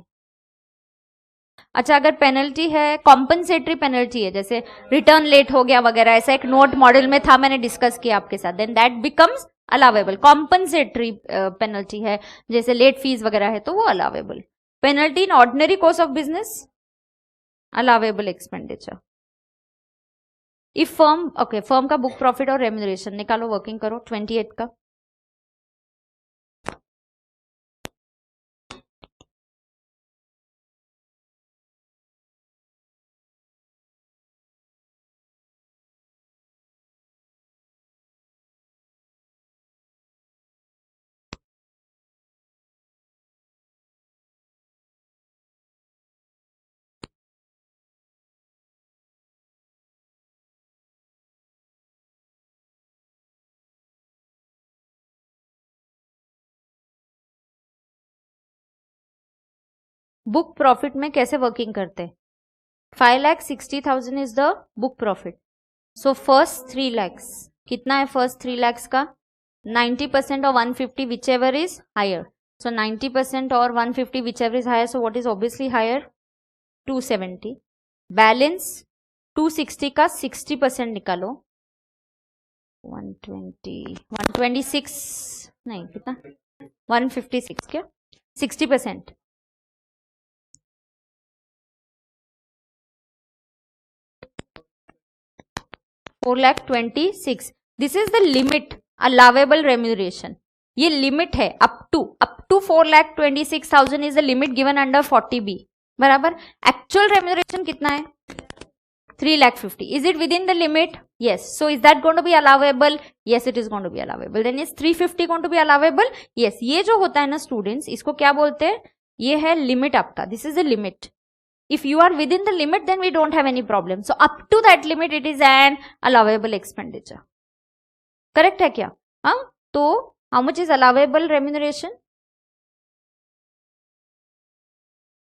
अच्छा, अगर पेनल्टी है, कॉम्पनसेटरी पेनल्टी है, जैसे रिटर्न लेट हो गया वगैरह, ऐसा एक नोट मॉडल में था, मैंने डिस्कस किया आपके साथ, then that becomes allowable. Compensatory penalty है, जैसे लेट फीस वगैरह है, तो वो अलावेबल. Penalty in ordinary course of business allowable expenditure. If firm, okay, firm का बुक प्रॉफिट और रेम्यूनरेशन निकालो, वर्किंग करो 28 का. बुक प्रॉफिट में कैसे वर्किंग करते हैं? 5,60,000 is the book profit. So first 3 lakhs कितना है? फर्स्ट 3 lakhs का 90% और 150 whichever is higher. So 90% और 150 whichever is higher. So what is obviously higher? 270. Balance 260 का 60% निकालो. 126 नहीं, कितना? 156. क्या? 60%. 4,26,000. This is the limit allowable remuneration. ये लिमिट है up to 4,26,000 is the limit given under 40B. बराबर. एक्चुअल रेम्यूनरेशन कितना है? 3,50,000. Is it within the limit? Yes. So is that going to be allowable? Yes, it is going to be allowable. Then is 350 going to be allowable? Yes. ये जो होता है ना students, इसको क्या बोलते हैं? ये है लिमिट आपका. This is a limit. If you are within the limit, then we don't have any problem. So up to that limit, it is an allowable expenditure. Correct है क्या? हाँ. तो how much is allowable remuneration?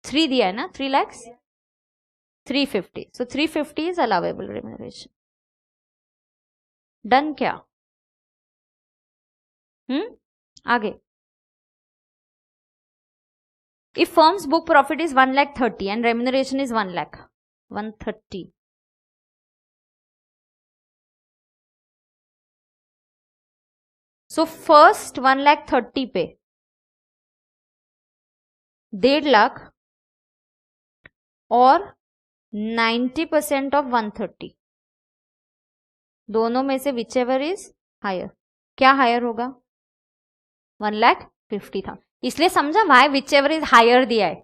3 दिया है ना? 3 lakhs. 350. So 350 is allowable remuneration. Done क्या? आगे. If firm's book profit is 1,30,000 and remuneration is 1 lakh, 130. So first 1,30,000 पे 1.5 लाख और 90% ऑफ 130, दोनों में से विच एवर इज हायर. क्या हायर होगा? 1,50,000. इसलिए समझा why whichever is higher दिया है.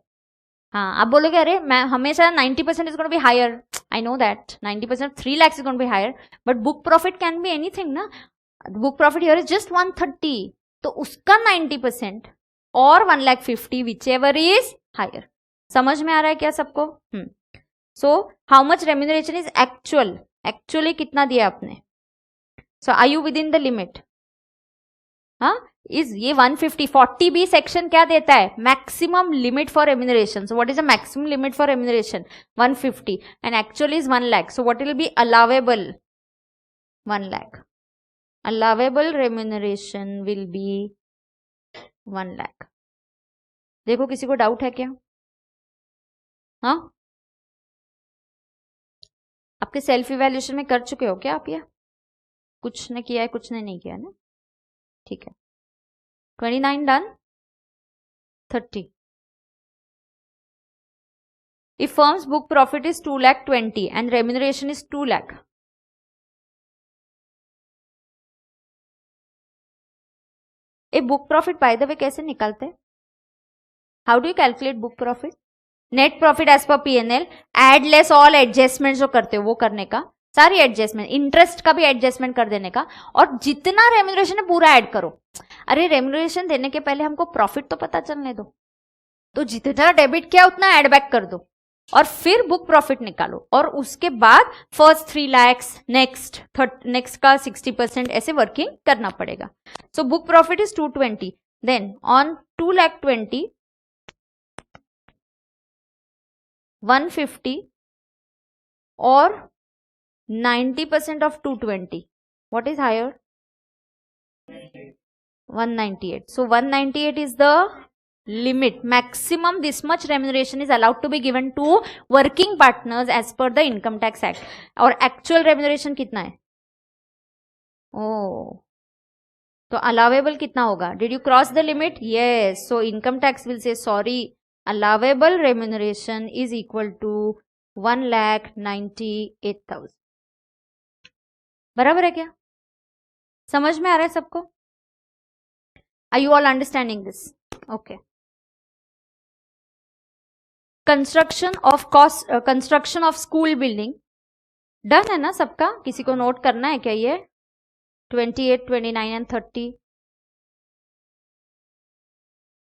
हाँ, आप बोलोगे अरे मैं हमेशा 90% is going to be higher. I know that 90%, 3 lakhs is going to be higher, but book profit can be anything ना. Book profit here is just 130, तो उसका 90% और 1,50,000 विच एवर इज हायर. समझ में आ रहा है क्या सबको? So how much remuneration is actual. Actually कितना दिया आपने? So are you within the limit? हाँ, इज ये 150. 40B सेक्शन क्या देता है? Maximum limit for remuneration. So what is the maximum limit for remuneration? 150 and actual is 1 lakh. So what will be allowable? 1 lakh. Allowable remuneration will be 1 lakh. देखो किसी को doubt है क्या? हाँ, आपके सेल्फ इवैल्यूएशन में कर चुके हो क्या आप? ये कुछ ने किया है, कुछ ने नहीं किया ना. ठीक है. 29 done. 30. If firm's book profit is 2,20,000 and remuneration is 2 lakh, a book profit by the way कैसे निकालते हैं? How do you calculate book profit? Net profit as per PNL, add less all adjustment जो करते हो वो करने का, सारी एडजस्टमेंट, इंटरेस्ट का भी एडजस्टमेंट कर देने का, और जितना रेम्यूनरेशन है पूरा ऐड करो. अरे रेम्यूनरेशन देने के पहले हमको प्रॉफिट तो पता चलने दो, तो जितना डेबिट किया उतना ऐड बैक कर दो और फिर बुक प्रॉफिट निकालो. और उसके बाद फर्स्ट 3 lakhs, नेक्स्ट का 60%, ऐसे वर्किंग करना पड़ेगा. So book profit is 220. Then on 2,20,000, 150 और 90% of 220. What is higher? 198. So 198 is the limit. Maximum this much remuneration is allowed to be given to working partners as per the Income Tax Act. और actual remuneration कितना है? Oh, तो allowable कितना होगा? Did you cross the limit? Yes. So Income Tax will say sorry. Allowable remuneration is equal to 1,98,000. बराबर है क्या? समझ में आ रहा है सबको? Are you all understanding this? Okay. Construction of school building done है ना सबका? किसी को नोट करना है क्या ये? 28, 29 and 30.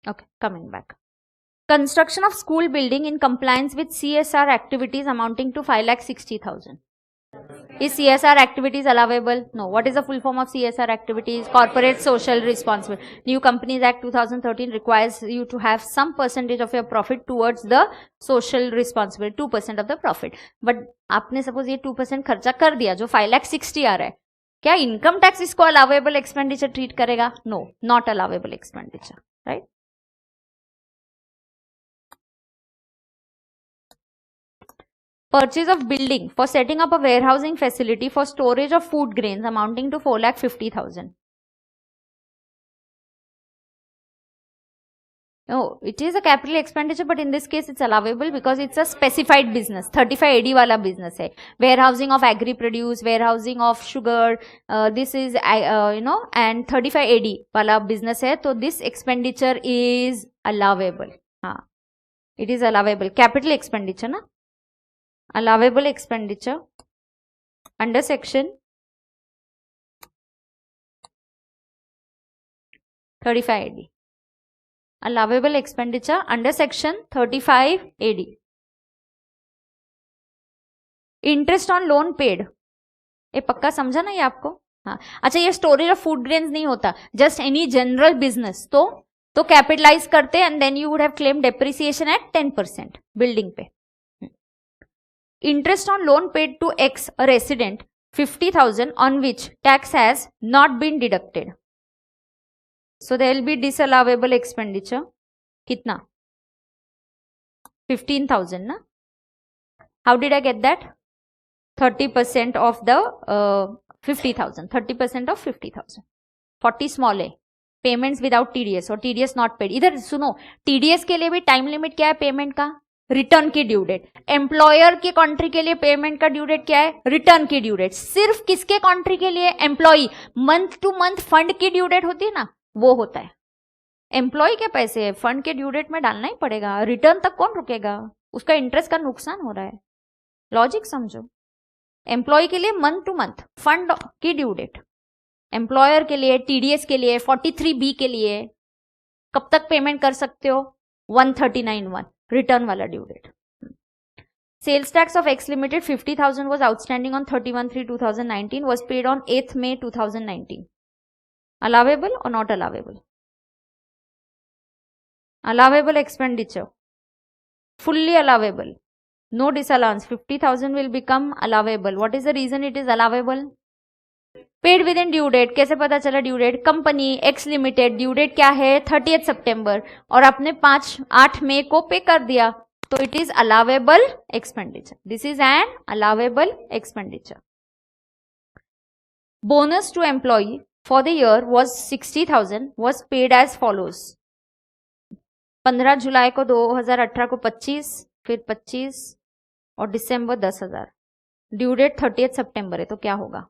Okay, coming back. Construction of school building in compliance with CSR activities amounting to 5,60,000. Is CSR activities allowable? No. What is the full form of CSR activities? Corporate Social Responsibility. New Companies Act 2013 requires you to have some percentage of your profit towards the social responsibility, 2% of the profit. But आपने suppose ये 2% खर्चा कर दिया जो 5,60,000 आ रहा है, क्या income tax इसको अलावेबल एक्सपेंडिचर ट्रीट करेगा? No, not allowable expenditure, right? Purchase of building for setting up a warehousing facility for storage of food grains amounting to 4,50,000. No, it is a capital expenditure, but in this case it's allowable because it's a specified business. 35 AD वाला business है. Warehousing of agri produce, warehousing of sugar. This is and 35 AD वाला business है. तो this expenditure is allowable. हाँ, it is allowable. Capital expenditure ना. allowable expenditure under section 35 AD. Allowable expenditure under section 35 AD. Interest on loan paid, ये पक्का समझा ना ये आपको? हाँ, अच्छा ये स्टोरेज ऑफ फूड ग्रेन्स नहीं होता, जस्ट एनी जनरल बिजनेस तो कैपिटलाइज करते and then you would have claim depreciation at 10% building पे. Interest on loan paid to x a resident 50,000 on which tax has not been deducted, so there will be disallowable expenditure. कितना? 15,000 ना. How did I get that? 30% of the 50,000. 30% of 50,000. 40 small है. Payments without TDS और TDS not paid. इधर सुनो, TDS के लिए भी time limit क्या है पेमेंट का? रिटर्न की ड्यू डेट. एम्प्लॉयर की कंट्री के लिए पेमेंट का ड्यू डेट क्या है? रिटर्न की ड्यू डेट. सिर्फ किसके कंट्री के लिए? Employee. Month two month fund की ड्यू डेट होती है ना, वो होता है. एम्प्लॉय के पैसे फंड के ड्यू डेट में डालना ही पड़ेगा. रिटर्न तक कौन रुकेगा? उसका इंटरेस्ट का नुकसान हो रहा है. लॉजिक समझो. एम्प्लॉय के लिए मंथ टू मंथ फंड की ड्यू डेट, एम्प्लॉयर के लिए, टीडीएस के लिए, 43B के लिए कब तक पेमेंट कर सकते हो? 139(1) रिटर्न वाला due date. Sales tax of X limited 50,000 was outstanding on 31/3/2019, was paid on 8th May 2019. Allowable or not allowable? Allowable expenditure, fully allowable. No disallowance. 50,000 will become allowable. What is the reason it is allowable? Paid within due date. कैसे पता चला due date? Company X limited due date क्या है? 30th सितंबर, और आपने 8 मई को पे कर दिया, तो it is allowable expenditure. This is an allowable expenditure. Bonus to employee for the year was 60,000 was paid as follows. 15 जुलाई को 2018 को 25, फिर 25 और दिसंबर 10,000. ड्यू डेट 30th सितंबर है, तो क्या होगा?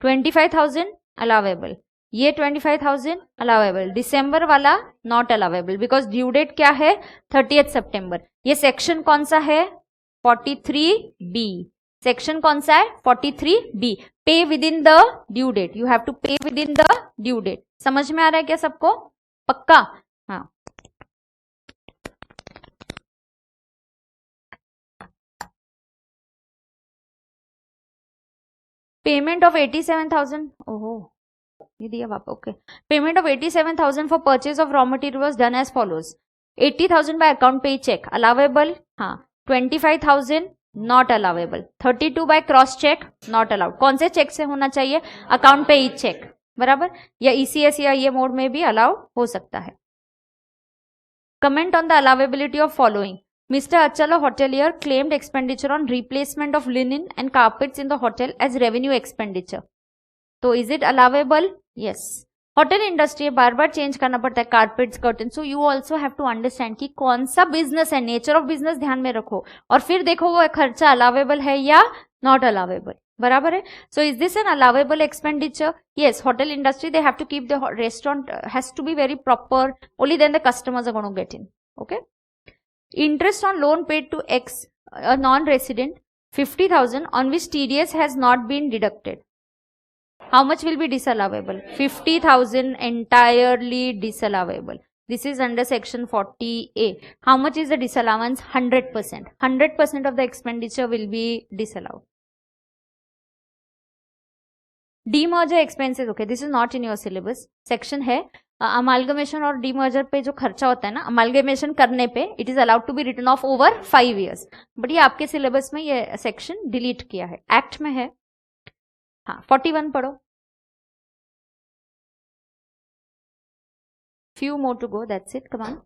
25,000 अलावेबल. ये 25,000 अलावेबल. दिसंबर वाला not allowable because due date क्या है? 30th सितंबर. ये सेक्शन कौन सा है? 43B. सेक्शन कौन सा है? 43B. Pay within the due date. You have to pay within the due date. समझ में आ रहा है क्या सबको? पक्का? हाँ. Payment of 87,000. ओहो, ये दिया वापस. Okay. Payment of 87,000 for purchase of raw material was done as follows. 80,000 by account payee cheque, allowable. हाँ. 25,000 not allowable. 32 by cross cheque, not allowed. कौन से चेक से होना चाहिए? अकाउंट पे चेक, बराबर. या ईसीएस या ये मोड में भी अलाउ हो सकता है. Comment on the allowability of following. Mr. Achala hotelier claimed expenditure on replacement of linen and carpets in the hotel as revenue expenditure. तो is it allowable? Yes. Hotel industry बार बार change करना पड़ता है carpets, curtain. So you also have to understand कि कौन सा business है, नेचर ऑफ बिजनेस ध्यान में रखो, और फिर देखो वो खर्चा अलावेबल है या नॉट अलावेबल. बराबर है. So is this an allowable expenditure? Yes. Hotel industry they have to keep the restaurant has to be very proper, only then the customers are gonna get in. Okay. Interest on loan paid to X, a non-resident, 50,000 on which TDS has not been deducted. How much will be disallowable? 50,000 entirely disallowable. This is under section 40A. How much is the disallowance? 100%. 100% of the expenditure will be disallowed. Demerger expenses. Okay, this is not in your syllabus. Section है amalgamation और demerger पे जो खर्चा होता है ना, amalgamation करने पे it is allowed to be written off over 5 years. But ये आपके सिलेबस में ये सेक्शन डिलीट किया है, एक्ट में है. हाँ. 41 पढ़ो. Few more to go, that's it. Come on.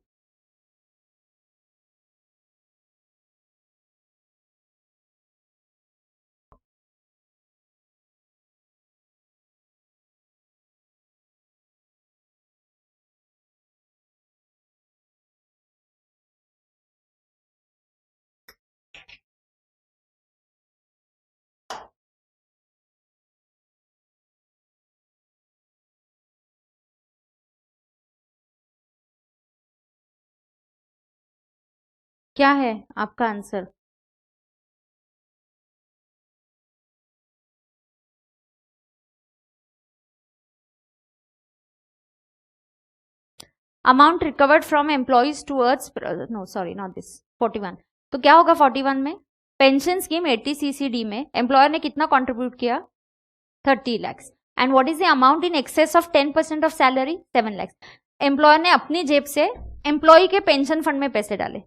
क्या है आपका answer? Amount recovered from employees towards, no sorry not this, 41। तो क्या होगा 41 में? पेंशन स्कीम 80 CCD में एम्प्लॉयर ने कितना कंट्रीब्यूट किया? 30 lakhs। And what is the amount in excess of 10% of salary? 7 lakhs। Employer ने अपनी जेब से एम्प्लॉय के पेंशन फंड में पैसे डाले,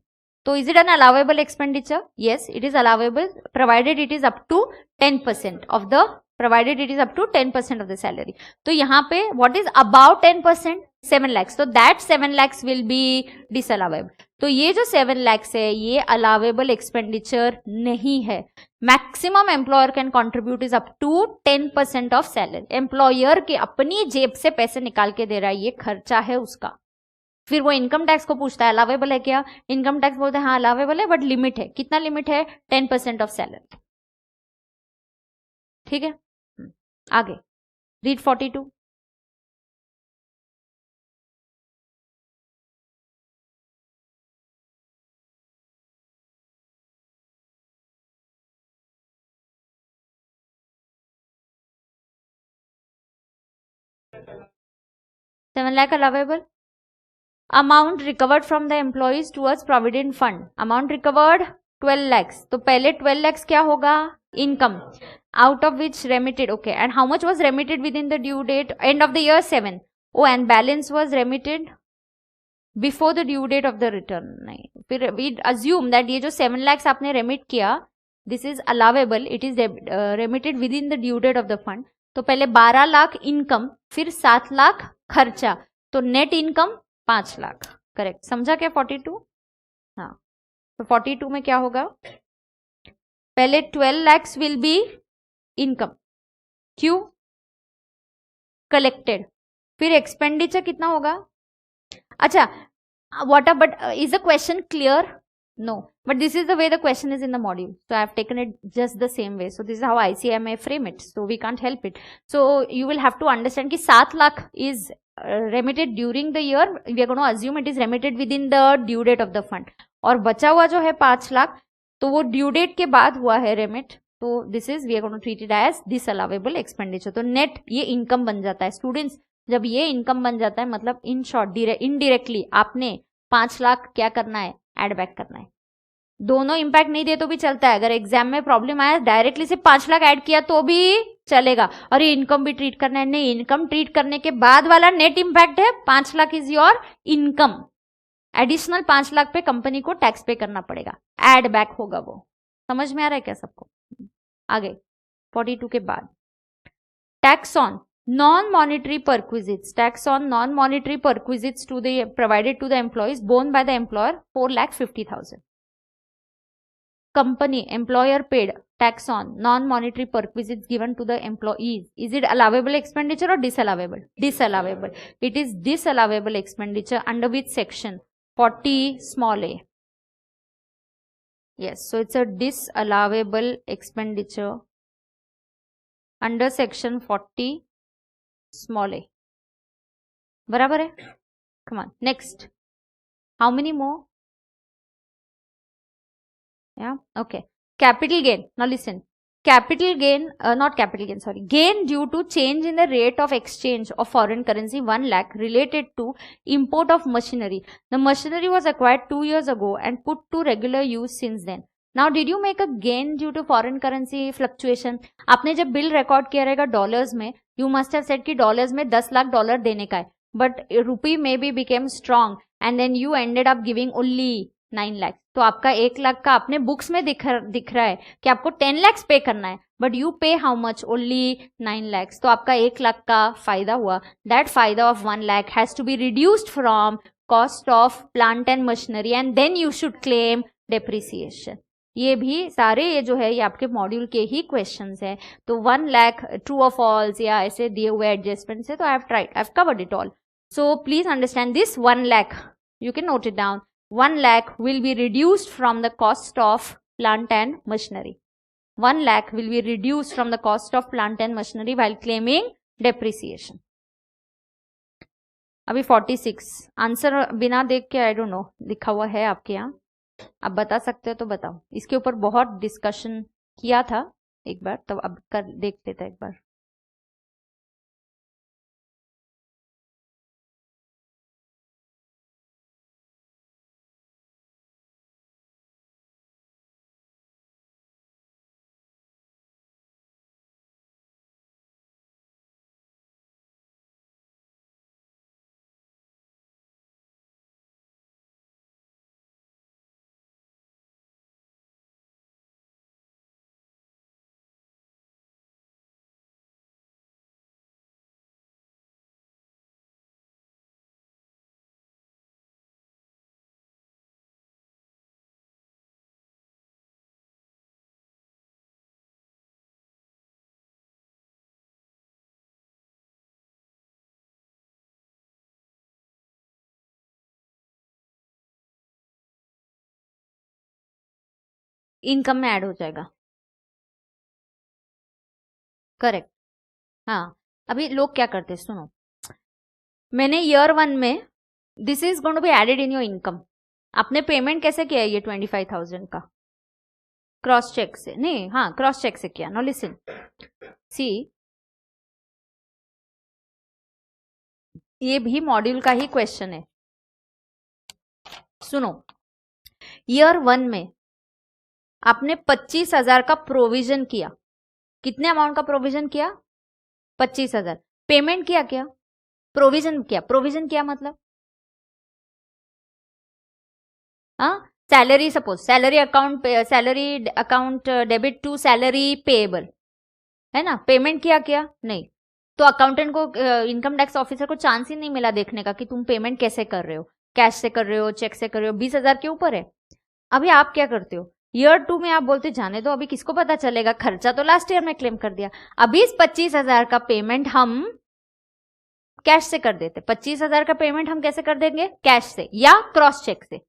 तो is it an allowable expenditure? Yes, it is allowable provided it is up to 10% of the, provided it is up to 10% of the salary. तो यहाँ पे व्हाट इज अबाउट 10%? 7 lakhs। तो that 7 lakhs will be disallowable. तो ये जो 7 lakhs है ये allowable expenditure नहीं है। Maximum employer can contribute is up to 10% of salary. Employer के अपनी जेब से पैसे निकाल के दे रहा है, ये खर्चा है उसका। फिर वो इनकम टैक्स को पूछता है अलाउेबल है क्या? इनकम टैक्स बोलते हैं हाँ अलाउेबल है, बट लिमिट है। कितना लिमिट है? 10% ऑफ सैलरी। ठीक है, आगे read 42। $7 lakh allowable. Amount recovered from the employees towards provident fund, amount recovered 12 lakhs। तो पहले 12 lakhs क्या होगा? Income, out of which remitted, okay, and how much was remitted within the due date? End of the year 7। oh, and balance was remitted before the due date of the return। नहीं, फिर we assume that ये जो 7 lakhs आपने remit किया, this is allowable, it is remitted within the due date of the fund। तो पहले 12 lakh income, फिर 7 लाख खर्चा, तो नेट इनकम 5 लाख। करेक्ट, समझा क्या 42? हाँ, तो 42 में क्या होगा? पहले 12 lakhs विल बी इनकम, क्यों? कलेक्टेड। फिर एक्सपेंडिचर कितना होगा? अच्छा, what but is the question clear? No, but this is the way the question is in the module, so I have taken it just the same way. So this is how ICMA frame it, so we can't help it. So you will have to understand कि 7 lakh is remitted during the year, we are going to assume it is remitted within the due date of the fund, और बचा हुआ जो है 5 लाख तो वो due date के बाद हुआ है रेमिट, तो this is we are going to treat it as disallowable expenditure. तो नेट ये इनकम बन जाता है स्टूडेंट्स। जब ये इनकम बन जाता है मतलब इन शॉर्ट इनडायरेक्टली आपने 5 लाख क्या करना है? एड बैक करना है। दोनों इंपैक्ट नहीं दे तो भी चलता है, अगर एग्जाम में प्रॉब्लम आया डायरेक्टली से 5 लाख ऐड किया तो भी चलेगा, और ये इनकम भी ट्रीट करना है। नहीं, इनकम ट्रीट करने के बाद वाला नेट इंपैक्ट है 5 lakh is your income, additional 5 lakh पे कंपनी को टैक्स पे करना पड़ेगा, एड बैक होगा वो। समझ में आ रहा है क्या सबको? आगे 42 के बाद tax on non monetary perquisites, tax on non monetary perquisites to the provided to the employees borne by the employer 4,50,000। company employer paid tax on non-monetary perquisites given to the employees. Is it allowable expenditure or disallowable? Disallowable. It is disallowable expenditure under which section? 40 small a. Yes, so it's a disallowable expenditure under section 40 small a. बराबर है? Come on, next. How many more? Yeah, okay. Capital gain. Now listen. Capital gain, not capital gain, sorry. Gain due to change in the rate of exchange of foreign currency 1 lakh related to import of machinery. The machinery was acquired 2 years ago and put to regular use since then. Now, did you make a gain due to foreign currency fluctuation? आपने जब bill record किया रहेगा dollars में, you must have said कि dollars में 10 lakh dollar देने का है, but rupee maybe became strong and then you ended up giving only 9 lakh. तो आपका 1 लाख का अपने बुक्स में दिख रहा है कि आपको 10 lakhs पे करना है, बट यू पे हाउ मच? Only 9 lakhs। तो आपका 1 लाख का फायदा हुआ। दैट फायदा of 1 lakh has to be reduced from cost of plant and machinery and then you should claim depreciation. ये भी सारे ये जो है ये आपके मॉड्यूल के ही क्वेश्चंस हैं। तो 1 lakh ट्रू ऑफ फॉल्स या ऐसे दिए हुए एडजस्टमेंट से, तो I have tried, I have covered it all. So please understand this 1 lakh, you can note it down. 1 lakh will be reduced from the cost of plant and machinery. 1 lakh will be reduced from the cost of plant and machinery while claiming depreciation. अभी 46 answer बिना देख के I don't know लिखा हुआ है आपके यहाँ। आप बता सकते हो तो बताओ, इसके ऊपर बहुत डिस्कशन किया था एक बार, तो अब कर देख लेते हैं एक बार। इनकम में ऐड हो जाएगा, करेक्ट। हाँ, अभी लोग क्या करते हैं सुनो, मैंने ईयर 1 में this is going to be added in your income. आपने पेमेंट कैसे किया है ये 25,000 का? क्रॉस चेक से नहीं, हाँ क्रॉस चेक से किया। नो लिसन, सी ये भी मॉड्यूल का ही क्वेश्चन है, सुनो। ईयर 1 में आपने 25,000 का प्रोविजन किया। कितने अमाउंट का प्रोविजन किया? 25,000। पेमेंट किया क्या? प्रोविजन किया। प्रोविजन किया मतलब हाँ, salary, suppose salary account debit to salary payable, है ना? पेमेंट किया क्या? नहीं। तो अकाउंटेंट को, इनकम टैक्स ऑफिसर को चांस ही नहीं मिला देखने का कि तुम पेमेंट कैसे कर रहे हो, कैश से कर रहे हो, चेक से कर रहे हो, 20,000 के ऊपर है। अभी आप क्या करते हो, ईयर 2 में आप बोलते जाने दो, अभी किसको पता चलेगा, खर्चा तो लास्ट ईयर में क्लेम कर दिया। अभी इस 25,000 का पेमेंट हम कैश से कर देते। 25,000 का पेमेंट हम कैसे कर देंगे? कैश से या क्रॉस चेक से।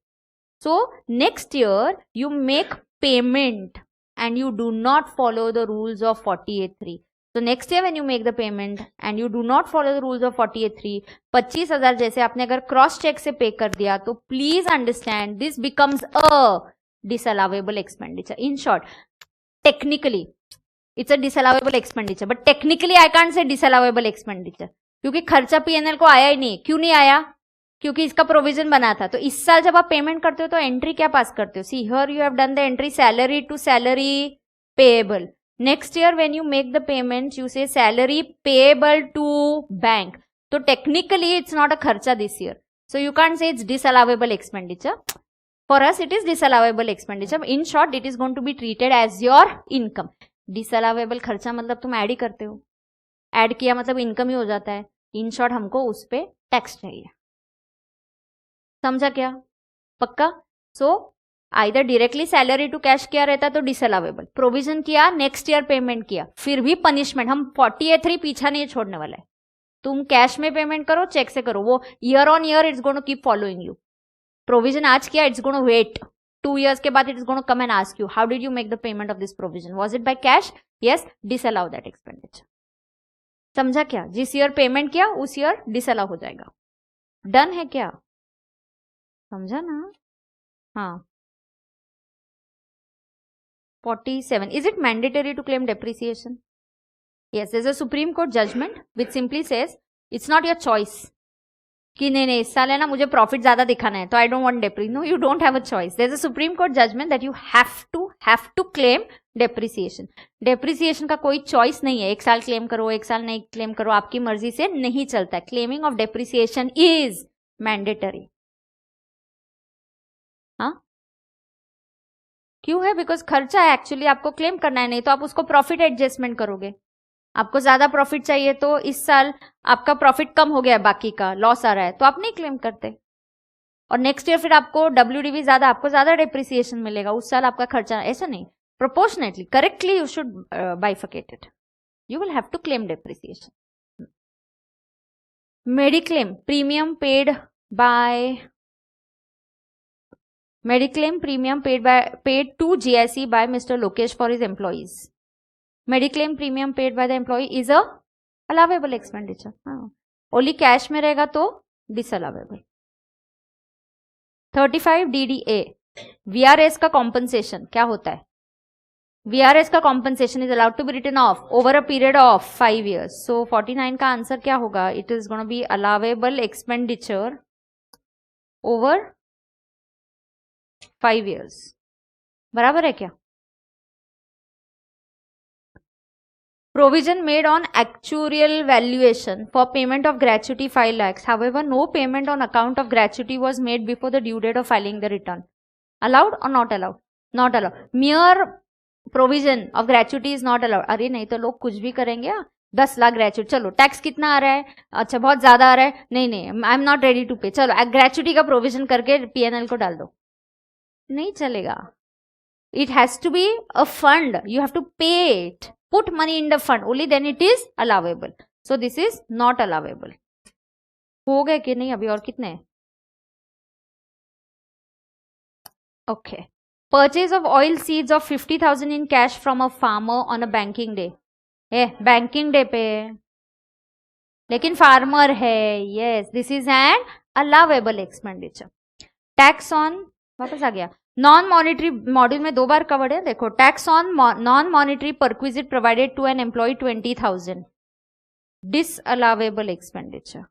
So next year you make payment and you do not follow the rules of 48(3). So next year when you make the payment and you do not follow the rules of 48(3), 25,000 जैसे आपने अगर cross check से पे कर दिया तो please understand this becomes a disallowable expenditure. In short, technically it's a disallowable expenditure, but technically I can't say disallowable expenditure क्योंकि खर्चा पीएनएल को आया ही नहीं। क्यों नहीं आया? क्योंकि इसका प्रोविजन बना था। तो इस साल जब आप पेमेंट करते हो तो एंट्री क्या पास करते हो? See here you have done the entry salary to salary payable. Next year when you make the payment you say salary payable to bank. तो टेक्निकली इट्स नॉट अ खर्चा this year, so you can't say it's disallowable expenditure. For us it is disallowable expenditure. In short it is going to be treated as your income. Disallowable खर्चा मतलब तुम add ही करते हो, add किया मतलब income ही हो जाता है। इन शॉर्ट हमको उस पर टैक्स चाहिए। समझा क्या? पक्का? So either directly salary to cash किया रहता तो डिसअलावेबल, प्रोविजन किया, नेक्स्ट ईयर पेमेंट किया, फिर भी पनिशमेंट। हम 48(3) पीछा नहीं छोड़ने वाला है। तुम कैश में पेमेंट करो, चेक से करो, वो year on year it's going to keep following you. Provision आज किया, it's going to wait 2 years के बाद it's going to come and ask you how did you make the payment of this provision, was it by cash? Yes, disallow that expenditure. समझा क्या? जिस year payment किया उस year disallow हो जाएगा। Done है क्या? समझा ना? हाँ। 47. Is it mandatory to claim depreciation? Yes, there's a Supreme Court judgment which simply says it's not your choice कि नहीं इस साल है ना मुझे प्रॉफिट ज्यादा दिखाना है तो I don't want depre. No, you don't have a choice. There is a supreme court judgment that you have to claim depreciation. Depreciation का कोई चॉइस नहीं है, एक साल क्लेम करो, एक साल नहीं क्लेम करो, आपकी मर्जी से नहीं चलता है। Claiming of depreciation is mandatory. हाँ, क्यों है? बिकॉज खर्चा है एक्चुअली, आपको क्लेम करना है, नहीं तो आप उसको प्रॉफिट एडजस्टमेंट करोगे। आपको ज्यादा प्रॉफिट चाहिए तो इस साल आपका प्रॉफिट कम हो गया है, बाकी का लॉस आ रहा है तो आप नहीं क्लेम करते, और नेक्स्ट ईयर फिर आपको WDV ज्यादा, आपको ज्यादा डेप्रिसिएशन मिलेगा, उस साल आपका खर्चा। ऐसा नहीं, proportionately, correctly you should bifurcate it. You will have to claim depreciation. Mediclaim premium paid by Mediclaim premium paid to GIC by Mr. Lokesh for his employees. Mediclaim premium paid by the employee is a allowable expenditure. Only cash में रहेगा तो disallowable. 35 DDA VRS का compensation क्या होता है? VRS का compensation is allowed to be written off over a period of 5 years. So 49 का answer क्या होगा? It is gonna be allowable expenditure over 5 years. बराबर है क्या? Provision made on actuarial valuation for payment of gratuity 5 lakhs. However, no payment on account of gratuity was made before the due date of filing the return. Allowed or not allowed? Not allowed. Mere provision of gratuity is not allowed. अरे नहीं तो लोग कुछ भी करेंगे. 10 lakh gratuity, चलो tax कितना आ रहा है? अच्छा बहुत ज्यादा आ रहा है, नहीं नहीं I am not ready to pay, चलो ग्रेचुटी का प्रोविजन करके PNL को डाल दो. नहीं चलेगा. It has to be a fund. You have to pay it. Put money in the fund. Only then it is allowable. So this is not allowable. हो गए कि नहीं? अभी और कितने? Okay. Purchase of oil seeds of 50,000 in cash from a farmer on a banking day. banking day पे लेकिन farmer है. Yes, this is an allowable expenditure. Tax on वापस आ गया. नॉन मॉनिटरी मॉड्यूल में 2 बार कवर्ड है. देखो, tax on non monetary perquisite provided to an employ 20,000 disallowable expenditure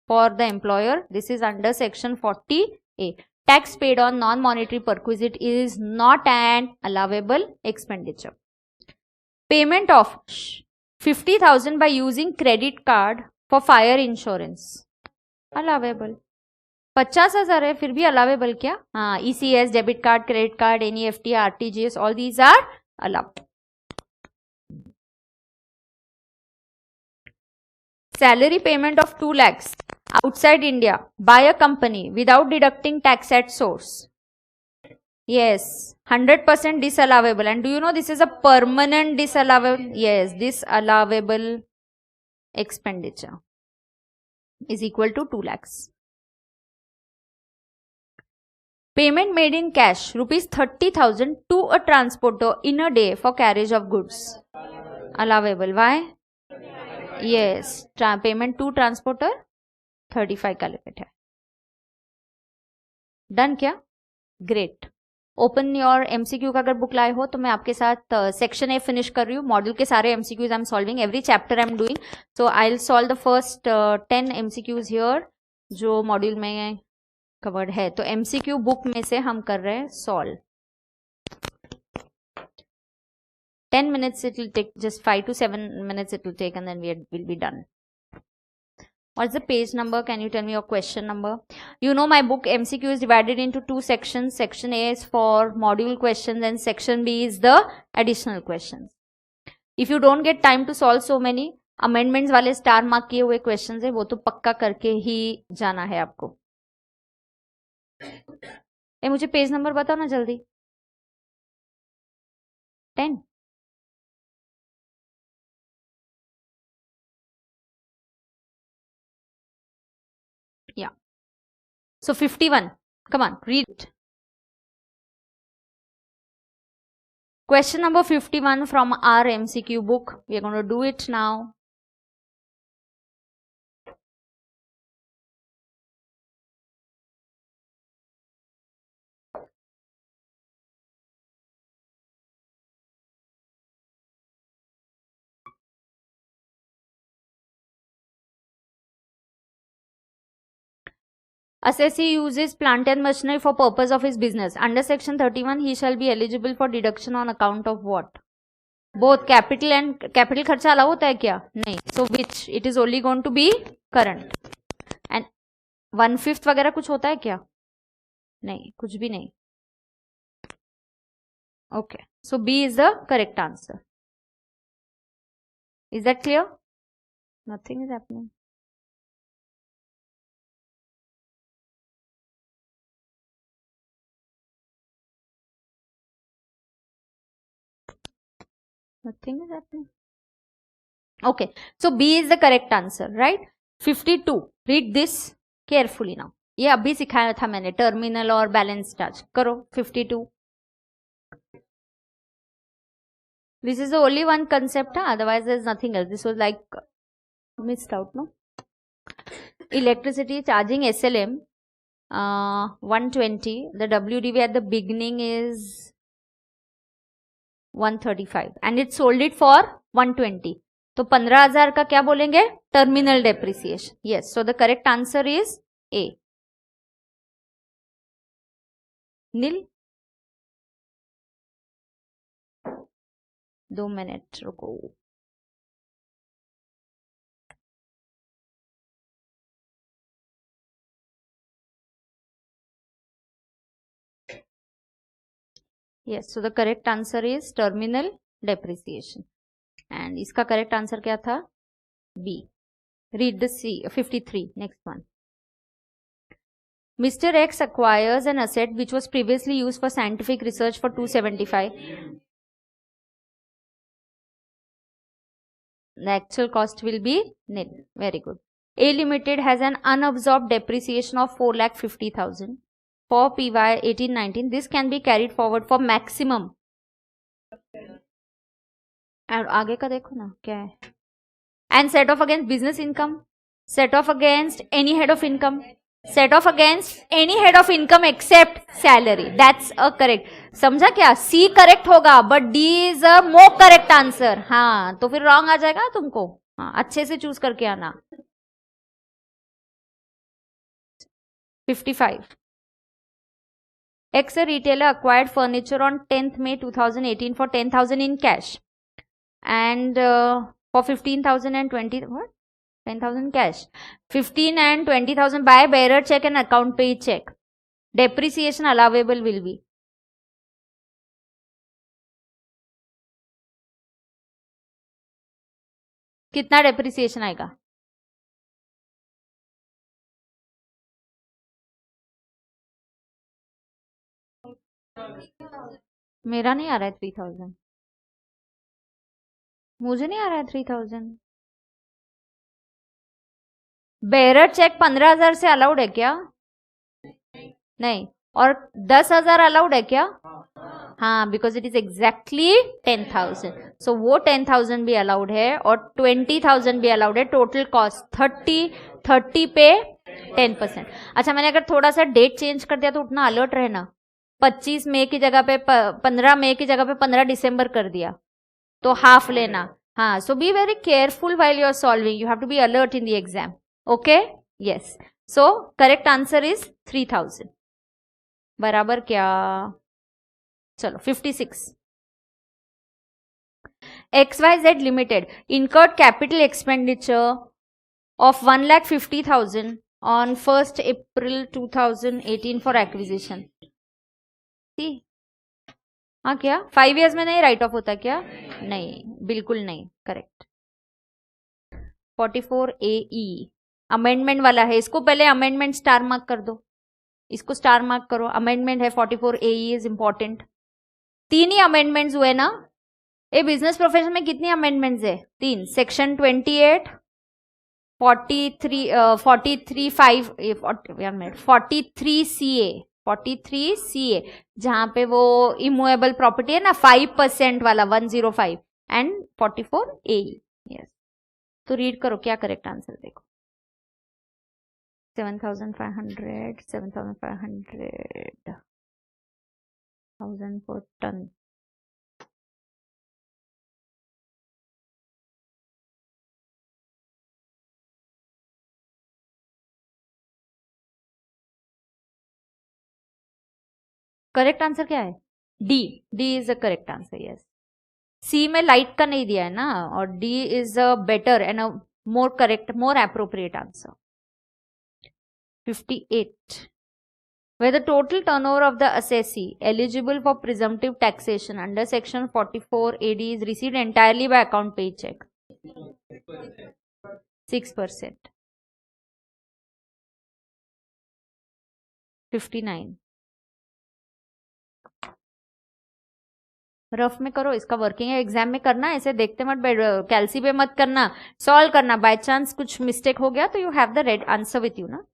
for the employer. This is under section 40A. Tax paid on non monetary perquisite is not an allowable expenditure. Payment of 50,000 by using credit card for fire insurance allowable. 50,000 है फिर भी allowable क्या? हाँ, ECS, debit card, credit card, NEFT, RTGS, all these are allowed. Salary payment of 2 lakhs outside India by a company without deducting tax at source. Yes, 100% disallowable. And do you know this is a permanent disallowable? Yes, disallowable expenditure is equal to 2 lakhs. Payment made in cash rupees 30,000 to a transporter in a day for carriage of goods. Allowable. Why? Yes. Payment to transporter 35 का limit है. Done क्या? Great. Open your MCQ का अगर book लाए हो तो मैं आपके साथ सेक्शन A फिनिश कर रही हूँ. मॉड्यूल के सारे MCQs I am solving. Every chapter I am doing. So I will solve the first 10 MCQs here जो मॉड्यूल में कवर्ड है. तो MCQ बुक में से हम कर रहे हैं solve. 10 minutes it will take, just 5 to 7 minutes it will take, and then we'll be done. What's the page number? Can you tell me your question number? You know my book MCQ is divided into 2 sections. Section A is for module questions and section B is the additional questions. If you don't get time to solve so many, amendments वाले star mark किए हुए questions है वो तो पक्का करके ही जाना है आपको. मुझे पेज नंबर बताओ ना जल्दी. 10. Yeah. So 51. Come on, read it. Question number 51 from our MCQ book. We are going to do it now. Assessee uses plant and machinery for purpose of his business. Under section 31, he shall be eligible for deduction on account of what? Both capital and capital खर्चा allow होता है क्या? नहीं. So which? It is only going to be current. And 1/5 वगैरह कुछ होता है क्या? नहीं, कुछ भी नहीं. Okay. So B is the correct answer. Is that clear? Nothing is happening. Nothing is happening. Okay. So B is the correct answer, right? 52. Read this carefully now. ये अभी सिखाया था मैंने, टर्मिनल और बैलेंस चार्ज. करो 52. This is the only one concept, otherwise there is nothing else. This was like missed out, no? Electricity charging SLM 120. The WDV at the beginning is 135 and it sold it for 120. तो 15,000 का क्या बोलेंगे? Terminal depreciation. Yes, so the correct answer is A. Neel 2 minute रुको. Yes, so the correct answer is terminal depreciation. And इसका correct answer क्या था? B. Read the C. 53. Next one. Mr. X acquires an asset which was previously used for scientific research for 275. The actual cost will be nil. Very good. A Limited has an unabsorbed depreciation of 4,50,000 for PY 1819. This can be carried forward for maximum. और आगे का देखो ना क्या है. And set off against business income. Set off against any head of income. Set off against any head of income except salary. That's a correct. समझा क्या? C correct होगा but D is a more correct answer. हाँ तो फिर wrong आ जाएगा तुमको. हाँ अच्छे से चूज करके आना. 55. X, a retailer, acquired furniture on 10th May 2018 for 10,000 in cash and for 15,000 and 20 what 10,000 cash, 15 and 20,000 by bearer check and account pay check. Depreciation allowable will be कितना depreciation आएगा? मेरा नहीं आ रहा है 3,000. मुझे नहीं आ रहा है 3,000. बेरर चेक 15,000 से अलाउड है क्या? नहीं. और 10,000 अलाउड है क्या? हाँ बिकॉज इट इज एग्जैक्टली 10,000. सो वो 10,000 भी अलाउड है और 20,000 भी अलाउड है. टोटल कॉस्ट 30 पे 10%. अच्छा मैंने अगर थोड़ा सा डेट चेंज कर दिया तो उतना अलर्ट रहना. 25 मई की जगह पे 15 मई की जगह पे 15 दिसंबर कर दिया तो हाफ लेना. हाँ so be very careful while you are solving. You have to be alert in the exam. Okay yes. So correct answer is 3,000. बराबर क्या? चलो 56. XYZ Limited incurred capital expenditure of 1,50,000 on 1st April 2018 for acquisition. See? हाँ क्या 5 years में नहीं right of होता क्या? नहीं बिल्कुल नहीं. करेक्ट. 44 AE अमेंडमेंट वाला है. इसको पहले अमेंडमेंट स्टार मार्क कर दो. इसको स्टार मार्क करो. अमेंडमेंट है 44 AE is important. 3 he amendments हुए ना. ये बिजनेस प्रोफेशन में कितनी अमेंडमेंट्स है? 3. सेक्शन 28 43 CA जहां पे वो इमूवेबल प्रॉपर्टी है ना 5% वाला 105 एंड 44 AE. यस तो रीड करो क्या करेक्ट आंसर देखो. 7,500 1,000 per ton. करेक्ट आंसर क्या है? D. D is a correct answer. Yes. C में लाइट का नहीं दिया है ना और D is a better and a more correct more appropriate answer. 58. Where the total turnover of the assessee eligible for presumptive taxation under section 44 AD is received entirely by account paid check. 6%. 59. Rough में करो. इसका working है exam में करना. ऐसे देखते मत कैलसी पे मत करना. सॉल्व करना. बाय चांस कुछ मिस्टेक हो गया तो you have the red answer with you ना.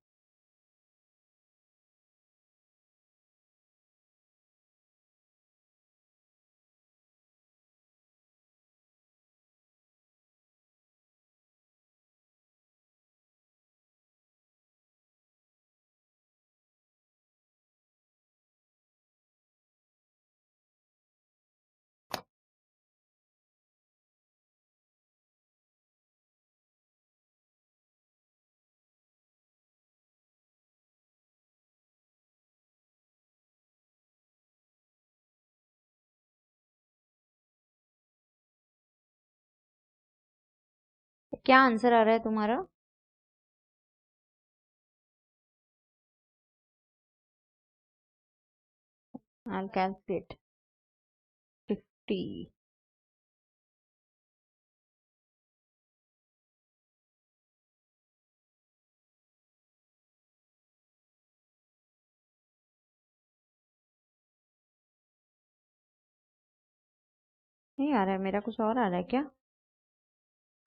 क्या आंसर आ रहा है तुम्हारा? I'll calculate 50. नहीं आ रहा है मेरा, कुछ और आ रहा है क्या?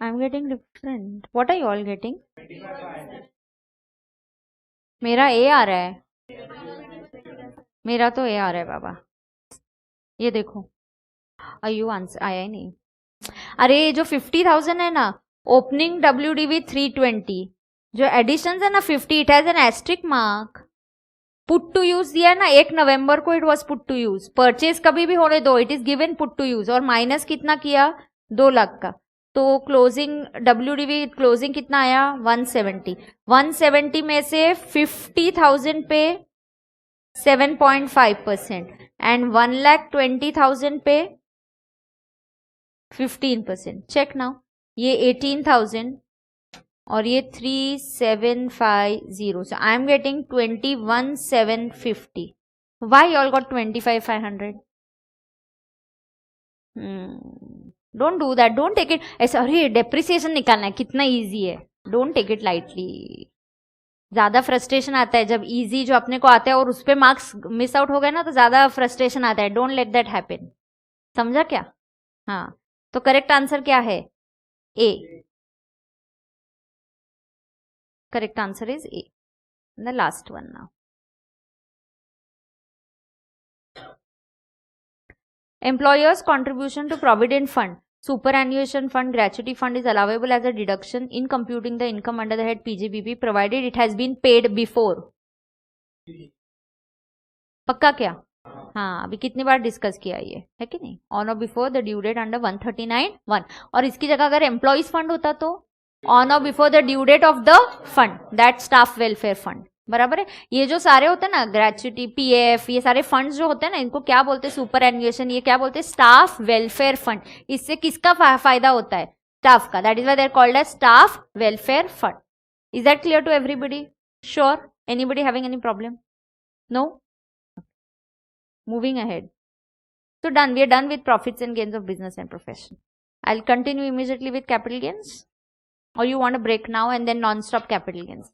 I am getting different. What are you all getting? मेरा ए आ रहा है. मेरा तो ए आ रहा है बाबा. ये देखो. अयो आंसर आया ही नहीं. अरे जो 50,000 है ना, ओपनिंग WDV 320, जो एडिशन है ना 50, it has an asterisk mark. Put to use दिया है ना 1 नवंबर को, it was put to use. Purchase कभी भी होने दो, it is given put to use. और माइनस कितना किया? 2 लाख का. तो क्लोजिंग WDV क्लोजिंग कितना आया? 170. 170 में से 50,000 पे 7.5% एंड 1,20,000 पे 15%. Check now. ये 18,000 और ये 3,750. So I am getting 21,750. Why you all got 25,500? Don't do that. Don't take it. ऐसा अरे डेप्रिसिएशन निकालना है, कितना इजी है. Don't take it lightly. ज्यादा फ्रस्ट्रेशन आता है जब इजी जो अपने को आता है और उस पर मार्क्स मिस आउट हो गए ना, तो ज्यादा फ्रस्ट्रेशन आता है. Don't let that happen. समझा क्या? हाँ. तो करेक्ट आंसर क्या है? ए. Correct answer is A. And the last one now. Employer's contribution to Provident Fund, Superannuation Fund, Gratuity Fund is allowable as a deduction in computing the income under the head PGBP provided it has been paid before. पक्का क्या? हाँ, अभी कितनी बार discuss किया ये है कि नहीं? ऑन और before the due date under 139(1). और इसकी जगह अगर एम्प्लॉइज फंड होता तो ऑन और before the due date of the fund, that staff welfare fund. बराबर है. ये जो सारे होते हैं ना, ग्रेच्युटी, PF, ये सारे फंड्स जो होते हैं ना, इनको क्या बोलते हैं? Superannuation. ये क्या बोलते हैं? Staff welfare fund. इससे किसका फायदा होता है? स्टाफ का. That is why they are called as staff welfare fund. Is that clear to everybody? Sure? Anybody having any problem? No? Moving ahead. So done. We are done with profits and gains of business and profession. I'll continue immediately with capital gains. Or you want a break now and then non-stop capital gains?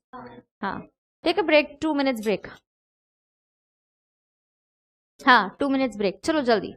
हाँ. Take a break. 2 minutes break. हाँ, 2 minutes break. चलो जल्दी.